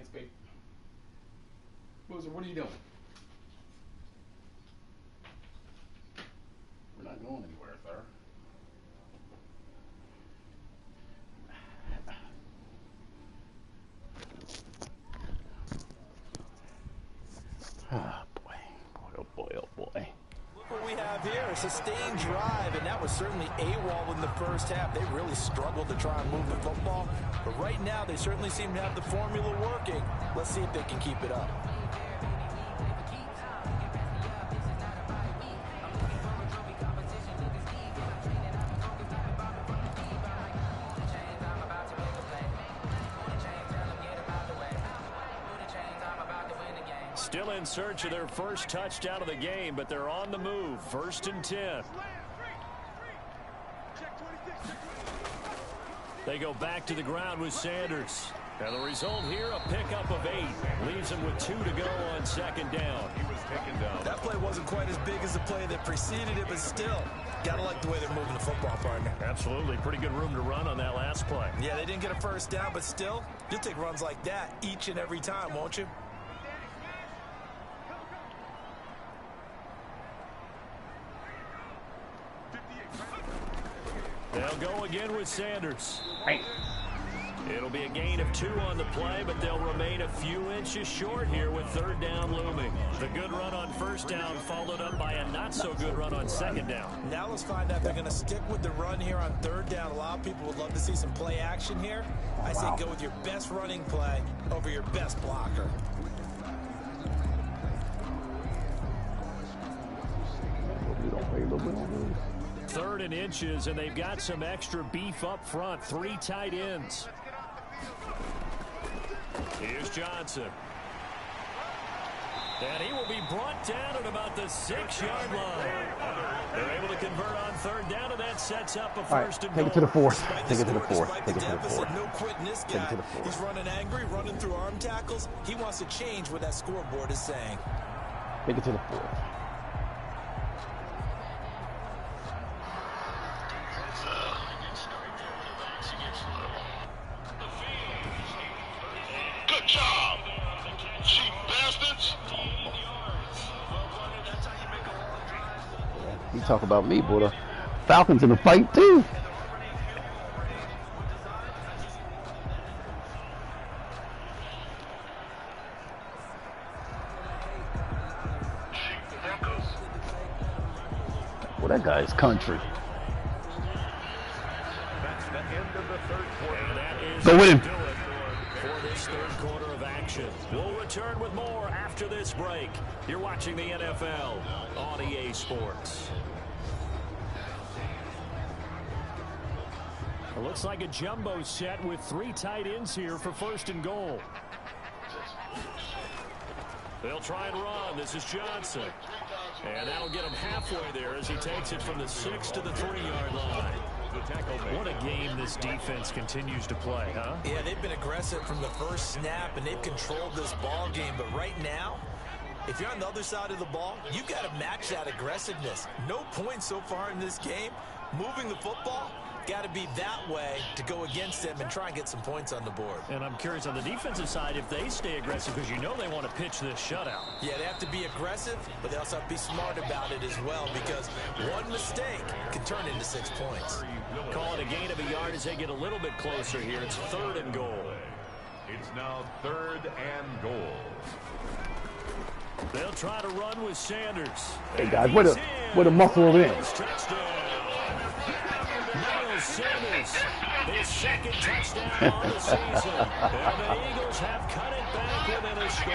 Thanks, babe. Boozer, what are you doing? We're not going anywhere, sir. Oh, boy. Oh, boy, oh, boy. Look what we have here, a sustained drive, and that was certainly AWOL in the first half. They really struggled to try and move the football, but right now they certainly seem to have the formula working. Let's see if they can keep it up. Still in search of their first touchdown of the game, but they're on the move. 1st and 10. They go back to the ground with Sanders. And the result here, a pickup of 8. Leaves them with 2 to go on 2nd down. He was taken down. That play wasn't quite as big as the play that preceded it, but still, gotta like the way they're moving the football, partner. Absolutely. Pretty good room to run on that last play. Yeah, they didn't get a first down, but still, you'll take runs like that each and every time, won't you? They'll go again with Sanders. It'll be a gain of 2 on the play, but they'll remain a few inches short here with 3rd down looming. The good run on 1st down followed up by a not-so-good run on 2nd down. Now let's find out if they're going to stick with the run here on 3rd down. A lot of people would love to see some play action here. I say go with your best running play over your best blocker. We don't pay a little bit on this. 3rd and inches, and they've got some extra beef up front. 3 tight ends. Here's Johnson. And he will be brought down at about the 6-yard line. They're able to convert on 3rd down, and that sets up a 1st and goal. Take it to the 4th. Take it to the 4th. Take it to the 4th. No quitting this guy. Take it to the 4th. He's running angry, running through arm tackles. He wants to change what that scoreboard is saying. Take it to the 4th. Good job, cheap bastards. You talk about me, boy. The Falcons in the fight, too. Well, that guy's country. That's the end of the 3rd quarter. And that is Go with him. do it for this 3rd quarter of action. We'll return with more after this break. You're watching the NFL on EA Sports. It looks like a jumbo set with 3 tight ends here for 1st and goal. They'll try and run. This is Johnson. And that'll get him halfway there as he takes it from the 6 to the 3-yard line. What a game this defense continues to play, huh? Yeah, they've been aggressive from the first snap, and they've controlled this ball game. But right now, if you're on the other side of the ball, you got to match that aggressiveness. No points so far in this game. Moving the football, got to be that way to go against them and try and get some points on the board. And I'm curious on the defensive side if they stay aggressive, because you know they want to pitch this shutout. Yeah, they have to be aggressive, but they also have to be smart about it as well, because one mistake can turn into 6 points. Call it a gain of a yard as they get a little bit closer here. It's 3rd and goal. It's now 3rd and goal. They'll try to run with Sanders. Hey, guys, where the muscle in? Touchdown. Miles Sanders, his 2nd touchdown on the season. And the Eagles have cut it back within a score.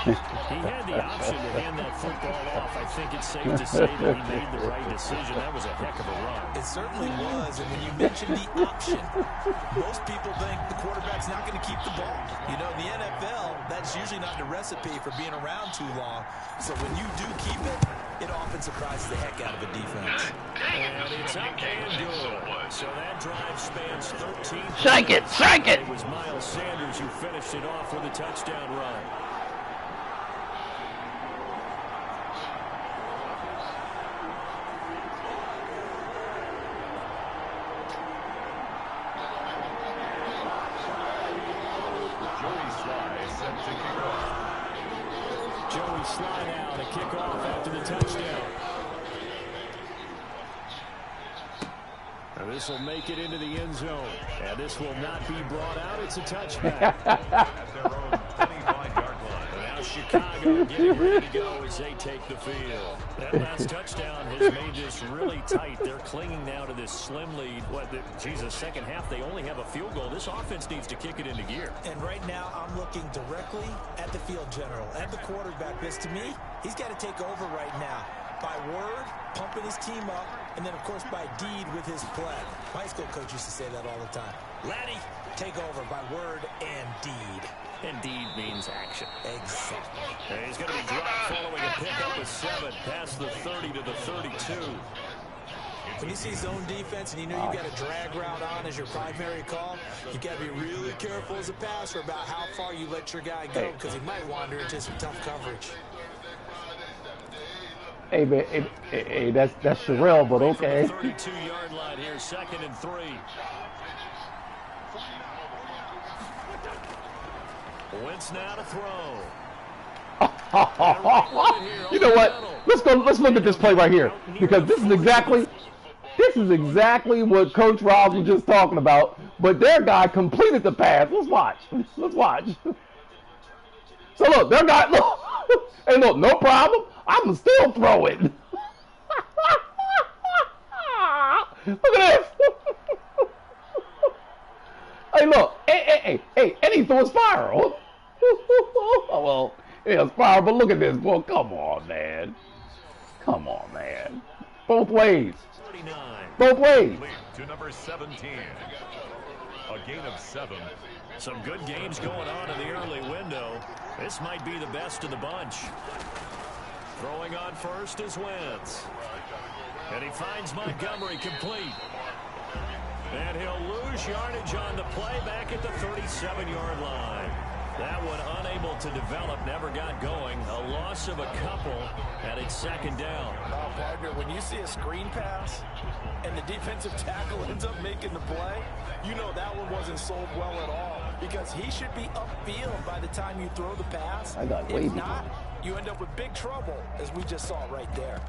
He had the option to hand that football off. I think it's safe to say that he made the right decision. That was a heck of a run. It certainly was, and when you mention the option, most people think the quarterback's not going to keep the ball. You know, in the NFL, that's usually not the recipe for being around too long. So when you do keep it, it often surprises the heck out of a defense. And it's up and good. So that drive spans 13. Strike it! Strike it! It was Miles Sanders who finished it off with a touchdown run. Joey Slye Joey slide out, a kickoff after the touchdown. And this will make it into the end zone. And this will not be brought out. It's a touchback. At their own 25-yard line. Now Chicago getting ready to go as they take the field. That last touchdown has made this really tight. They're clinging now to this slim lead. Second half, they only have a field goal. This offense needs to kick it into gear. And right now, I'm looking directly at the field general, at the quarterback, because to me, he's got to take over right now. By word, pumping his team up, and then, of course, by deed with his play. My high school coach used to say that all the time. Laddie, take over by word and deed. And deed means action. Exactly. And he's going to be dropped following a pickup of 7 past the 30 to the 32. When you see zone defense and you know you've got a drag route on as your primary call, you got to be really careful as a passer about how far you let your guy go because he might wander into some tough coverage. Hey, man, hey, that's Sherelle, but okay. 32-yard line here, 2nd and 3. Wentz now to throw. You know what? Let's look at this play right here because this is exactly what Coach Ross was just talking about. But their guy completed the pass. Let's watch. Let's watch. So look, their guy look. Hey, look, no problem. I'm still throwing. Look at this. Hey, look. Hey, and he threw a spiral. Well, yeah, a spiral, but look at this. Boy, come on, man. Come on, man. Both ways. 39. Both ways. Lead to number 17. A gain of 7. Some good games going on in the early window. This might be the best of the bunch. Throwing on first is Wentz. And he finds Montgomery complete. And he'll lose yardage on the play back at the 37-yard line. That one unable to develop, never got going. A loss of a couple, and it's 2nd down. Oh, partner, when you see a screen pass and the defensive tackle ends up making the play, you know that one wasn't sold well at all because he should be upfield by the time you throw the pass. If not, you end up with big trouble, as we just saw right there.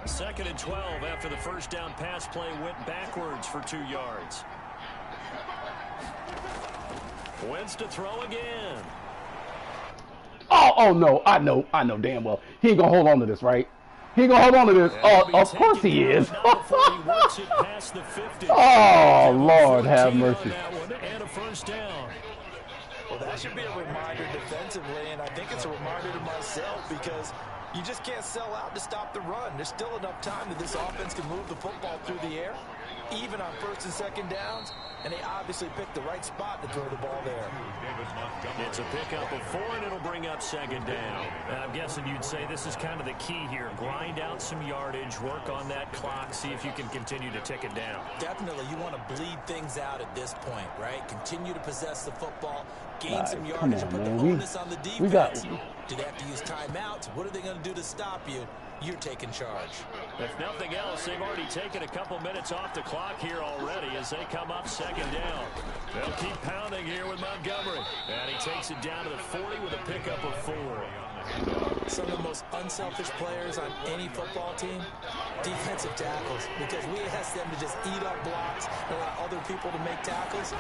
Second and 12 after the first down pass play went backwards for 2 yards. Wentz to throw again. Oh no, I know damn well. He ain't gonna hold on to this, right? He ain't gonna hold on to this. Of course he is. Oh, Lord have mercy. And a first down. Well, that should be a reminder defensively, and I think it's a reminder to myself because you just can't sell out to stop the run. There's still enough time that this offense can move the football through the air, even on 1st and 2nd downs, and they obviously picked the right spot to throw the ball there. It's a pickup of 4, and it'll bring up 2nd down. And I'm guessing you'd say this is kind of the key here. Grind out some yardage, work on that clock, see if you can continue to tick it down. Definitely, you want to bleed things out at this point, right? Continue to possess the football, gain some yardage, and put the onus on the defense. Do they have to use timeouts? What are they going to do to stop you? You're taking charge. If nothing else, they've already taken a couple minutes off the clock here already as they come up 2nd down. They'll keep pounding here with Montgomery. And he takes it down to the 40 with a pickup of 4. Some of the most unselfish players on any football team, defensive tackles, because we ask them to just eat up blocks and allow other people to make tackles.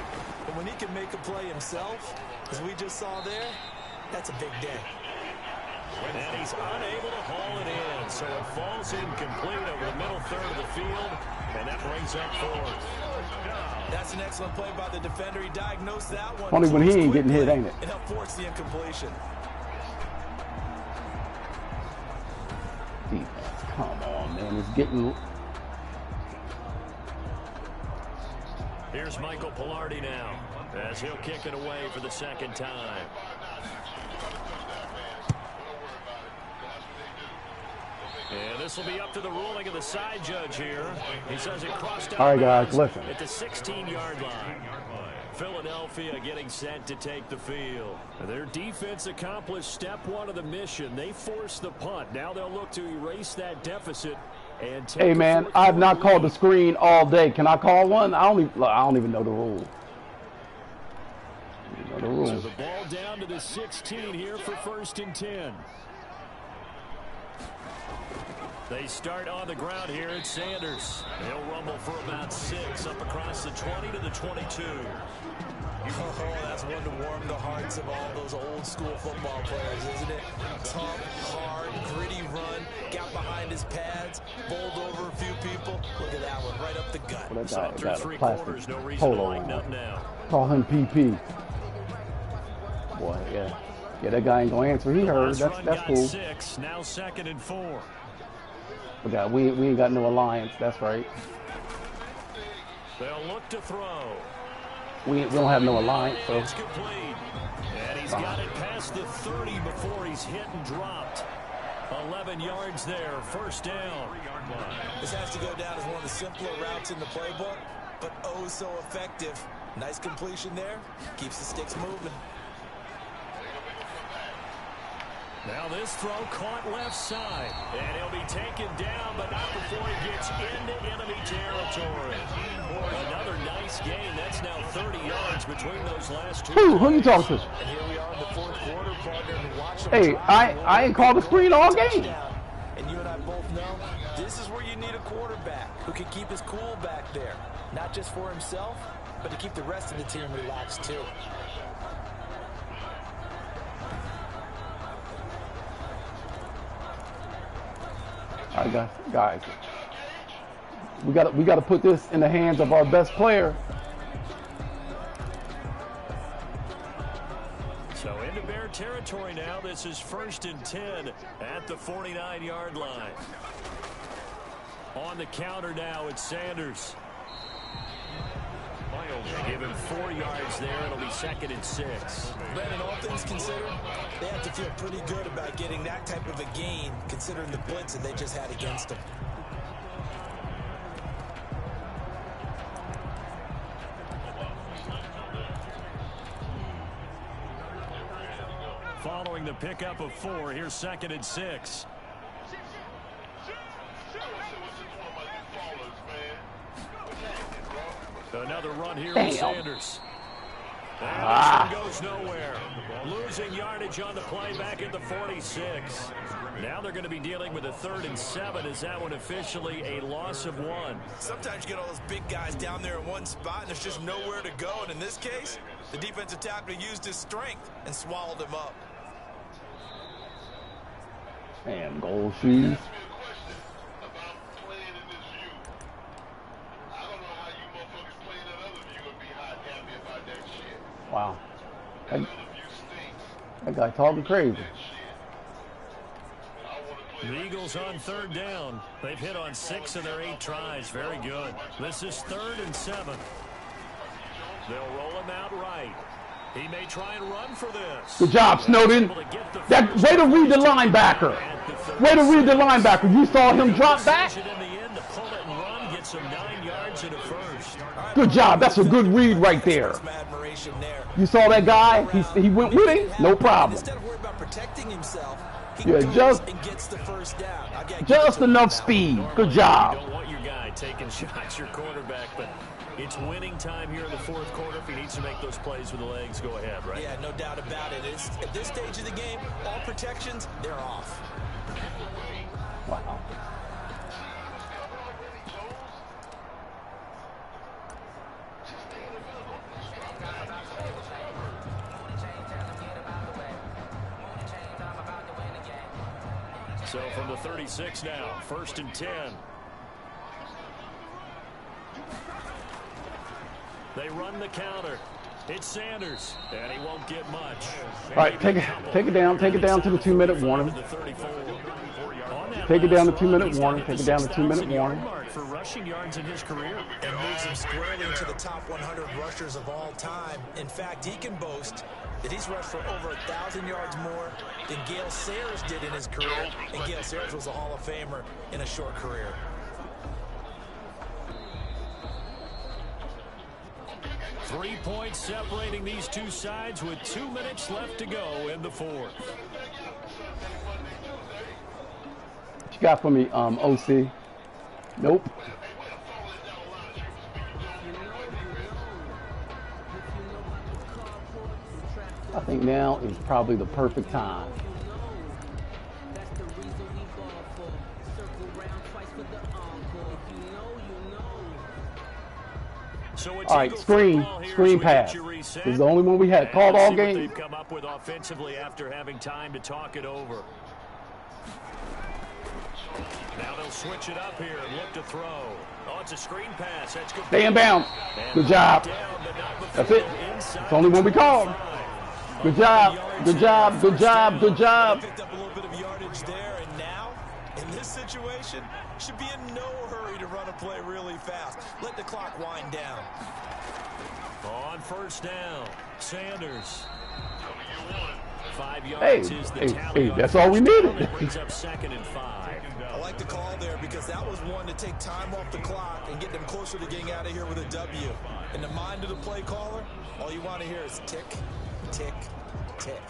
But when he can make a play himself, as we just saw there, that's a big day. And he's unable to haul it in, so it falls incomplete over the middle third of the field, and that brings up 4th. That's an excellent play by the defender. He diagnosed that one. Only when he ain't getting hit, ain't it? And helped force the incompletion. Defense, come on, man. It's getting... Here's Michael Pilardi now, as he'll kick it away for the 2nd time. And this will be up to the ruling of the side judge here. He says it crossed out. All right, guys, listen. At the 16-yard line. Philadelphia getting set to take the field. Their defense accomplished step 1 of the mission. They forced the punt. Now they'll look to erase that deficit And Hey man, I've not called the screen all day. Can I call one? I don't even know the rules. So the ball down to the 16 here for 1st and 10. They start on the ground here at Sanders. They'll rumble for about 6 up across the 20 to the 22. Oh, that's one to warm the hearts of all those old school football players, isn't it? Tough, hard, gritty run, got behind his pads, bowled over a few people. Look at that one, right up the gut. Well, So through got 3 a quarters, no plastic reason to polo lighten on. up now. Call him PP. Boy, yeah, that guy ain't gonna answer. He heard. That's cool. 6, now 2nd and 4. We ain't got no alliance. That's right. They'll look to throw. We don't have no alliance. So It's complete. And he's got it past the 30 before he's hit and dropped. 11 yards there, 1st down. This has to go down as one of the simpler routes in the playbook, but oh so effective. Nice completion there. Keeps the sticks moving. Now this throw caught left side. And he'll be taken down, but not before he gets into enemy territory. Boy, another nice game. That's now 30 yards between those last 2. who you talking to? And here we are in the 4th quarter, partner. And watch them Hey, I ain't called the screen all game. And you and I both know this is where you need a quarterback who can keep his cool back there. Not just for himself, but to keep the rest of the team relaxed too. All right, guys. We got to put this in the hands of our best player. So into Bear territory now. This is 1st and 10 at the 49-yard line. On the counter now, it's Sanders. They give him 4 yards there. It'll be 2nd and 6. Brandon, all things considered, they have to feel pretty good about getting that type of a gain, considering the blitz that they just had against them. Following the pickup of 4, here's 2nd and 6. Another run here with Sanders. And goes nowhere. Losing yardage on the play back at the 46. Now they're going to be dealing with a 3rd and 7. Is that one officially a loss of 1? Sometimes you get all those big guys down there in one spot and there's just nowhere to go. And in this case, the defensive tackle used his strength and swallowed him up. Man, gold shoes. Wow. That guy talking crazy. The Eagles on 3rd down. They've hit on 6 of their 8 tries. Very good. This is 3rd and 7. They'll roll him out right. He may try and run for this. Good job, Snowden. That way to read the linebacker. Way to read the linebacker. You saw him drop back. Good job. That's a good read right there. You saw that guy? He went with him. No problem. Instead of worrying about protecting himself, he Yeah, goes and gets the first down. Just enough speed. Good job. You don't want your guy taking shots, your quarterback, but it's winning time here in the 4th quarter. If he needs to make those plays with the legs, go ahead, right? Yeah, no doubt about it. At this stage of the game, all protections, they're off. Wow. So from the 36 now, 1st and 10. They run the counter. It's Sanders, and he won't get much. All right, take it down to the 2-minute warning. Take it down to 2-minute warning. Take it down to 2-minute warning. For rushing yards in his career, and moves him squarely into the top 100 rushers of all time. In fact, he can boast that he's rushed for over 1,000 yards more than Gale Sayers did in his career, and Gale Sayers was a Hall of Famer in a short career. Three points separating these two sides with 2 minutes left to go in the 4th. What you got for me, OC? Nope. I think now is probably the perfect time. So All right, screen pass. This is the only one we had called all game. They've come up with offensively after having time to talk it over. Now they'll switch it up here and look to throw. Oh, it's a screen pass. That's good. Stay in bounds. Good job. That's it. It's the only one we called. Good job. Good job. Good job. Good job. Picked up a little bit of yardage there, and now, in this situation, should be in no hurry to run a play really fast. Let the clock wind down. On first down, Sanders. 5 Hey, yards is the hey, tally. that's all we needed. It brings up 2nd and 5. I like the call there because that was one to take time off the clock and get them closer to getting out of here with a W. In the mind of the play caller, all you want to hear is tick, tick, tick.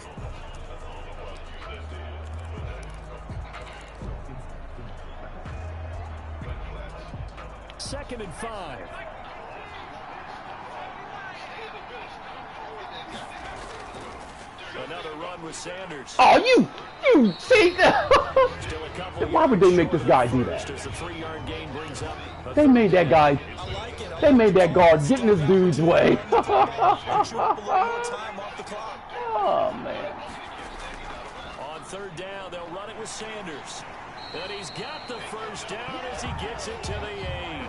Second and 5. Another run with Sanders. Oh, you see that? Still a couple Why would they make this guy do yards that? as the 3-yard gain brings up a They made that guy. They made that guard get in this dude's way. Time off the clock. Oh man. On third down, they'll run it with Sanders. And he's got the first down as he gets it to the 8.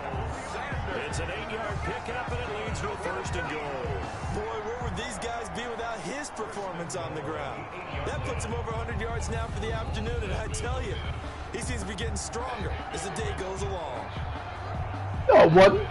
It's an 8-yard pickup, and it leads to a 1st and goal. Boy, where would these guys be without his performance on the ground? That puts him over 100 yards now for the afternoon, and I tell you, he seems to be getting stronger as the day goes along. No, it wasn't.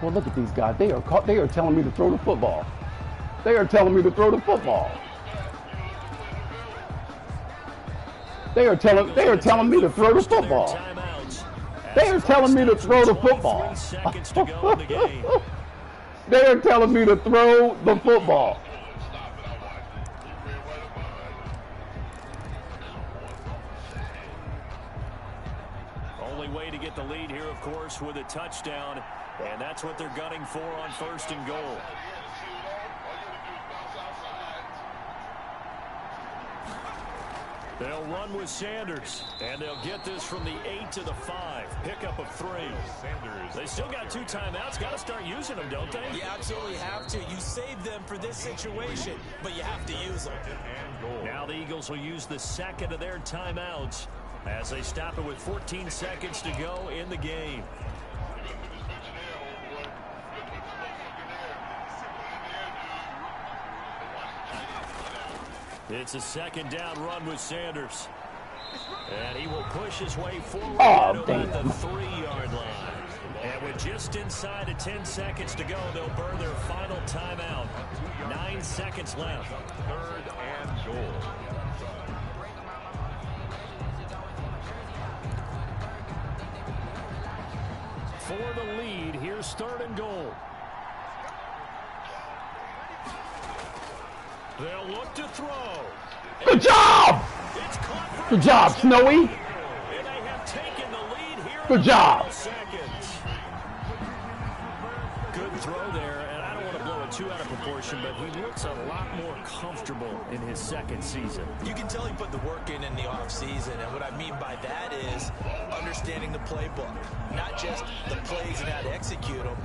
Well, look at these guys. They are telling me to throw the football. They are telling me to throw the football. They are telling me to throw the football. They are telling me to throw the football. They are telling me to throw the football. Only way to get the lead here, of course, with a touchdown. And that's what they're gunning for on 1st and goal. They'll run with Sanders, and they'll get this from the 8 to the 5. Pickup of 3. Sanders. They still got 2 timeouts. Got to start using them, don't they? You absolutely have to. You save them for this situation, but you have to use them. Now the Eagles will use the 2nd of their timeouts as they stop it with 14 seconds to go in the game. It's a 2nd down run with Sanders. And he will push his way forward at the 3-yard line. And with just inside of 10 seconds to go, they'll burn their final timeout. 9 seconds left. 3rd and goal. For the lead, here's 3rd and goal. They'll look to throw. Good job! Good job, Snowy. And they have taken the lead here. Good job. Good throw there, and I don't want to blow it too out of proportion, but he looks a lot more comfortable in his 2nd season. You can tell he put the work in the offseason, and what I mean by that is understanding the playbook. Not just the plays and how to execute them,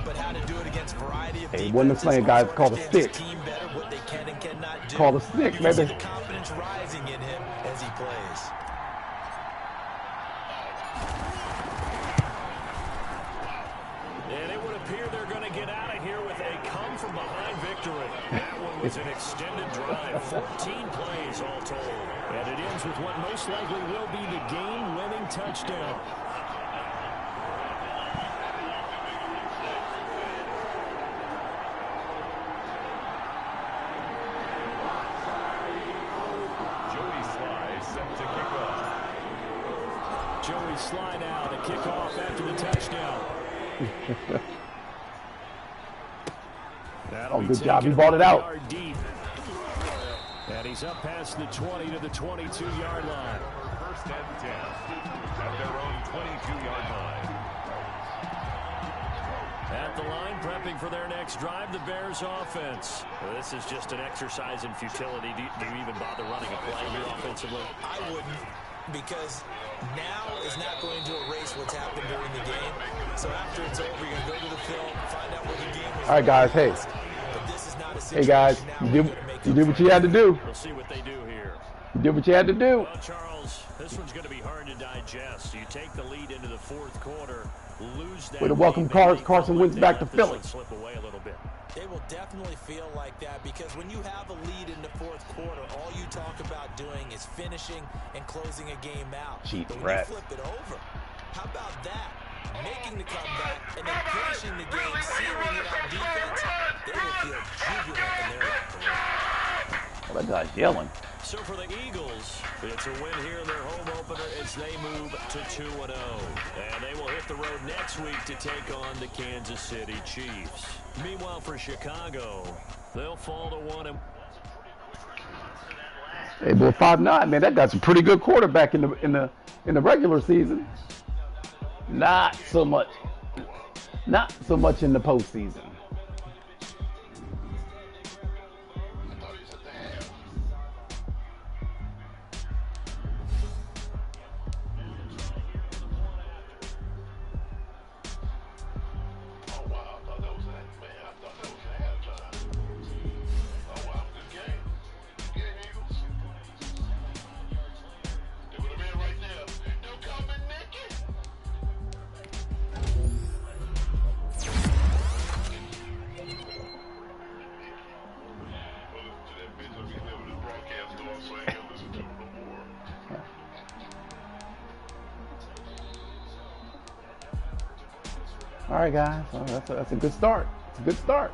but how to do it against a variety of defenses. Hey, one of the playing guys called a stick. Better, what they can and cannot do. Called a stick, you can see baby. the confidence rising in him as he plays. And it would appear they're going to get out of here with a come-from-behind victory. That one was an extended drive, 14 plays all told. And it ends with what most likely will be the game-winning touchdown. Joey slide out and kick off after the touchdown. Oh, good job. He bought it out. Deep. And he's up past the 20 to the 22-yard line. First and 10 at their own 22-yard line. At the line, prepping for their next drive, the Bears offense. Well, this is just an exercise in futility. Do you even bother running a play here offensively? I wouldn't, because now is not going to erase what's happened during the game. So after it's over, you're going to go to the film, find out where the game was. All right, guys, hey. But this is not a Hey, guys, you did what you had to do. We'll see what they do here. You did what you had to do. Well, Charles, this one's going to be hard to digest. You take the lead into the fourth quarter, lose that. Way to welcome Carson Wentz back to Philly. Slip away a little bit. They will definitely feel like that, because when you have a lead in the fourth quarter, all you talk about doing is finishing and closing a game out. Cheap but when rat. you flip it over, how about that? Making the comeback and then finishing the game, sealing it on defense, they will feel jubilant in their locker room. Oh, that guy's yelling. So for the Eagles, it's a win here in their home opener as they move to 2-0. And they will hit the road next week to take on the Kansas City Chiefs. Meanwhile, for Chicago, they'll fall to 1. Hey, boy, 5'9", man, that guy's a pretty good quarterback in the regular season. Not so much in the postseason. All right, guys. That's a good start. It's a good start.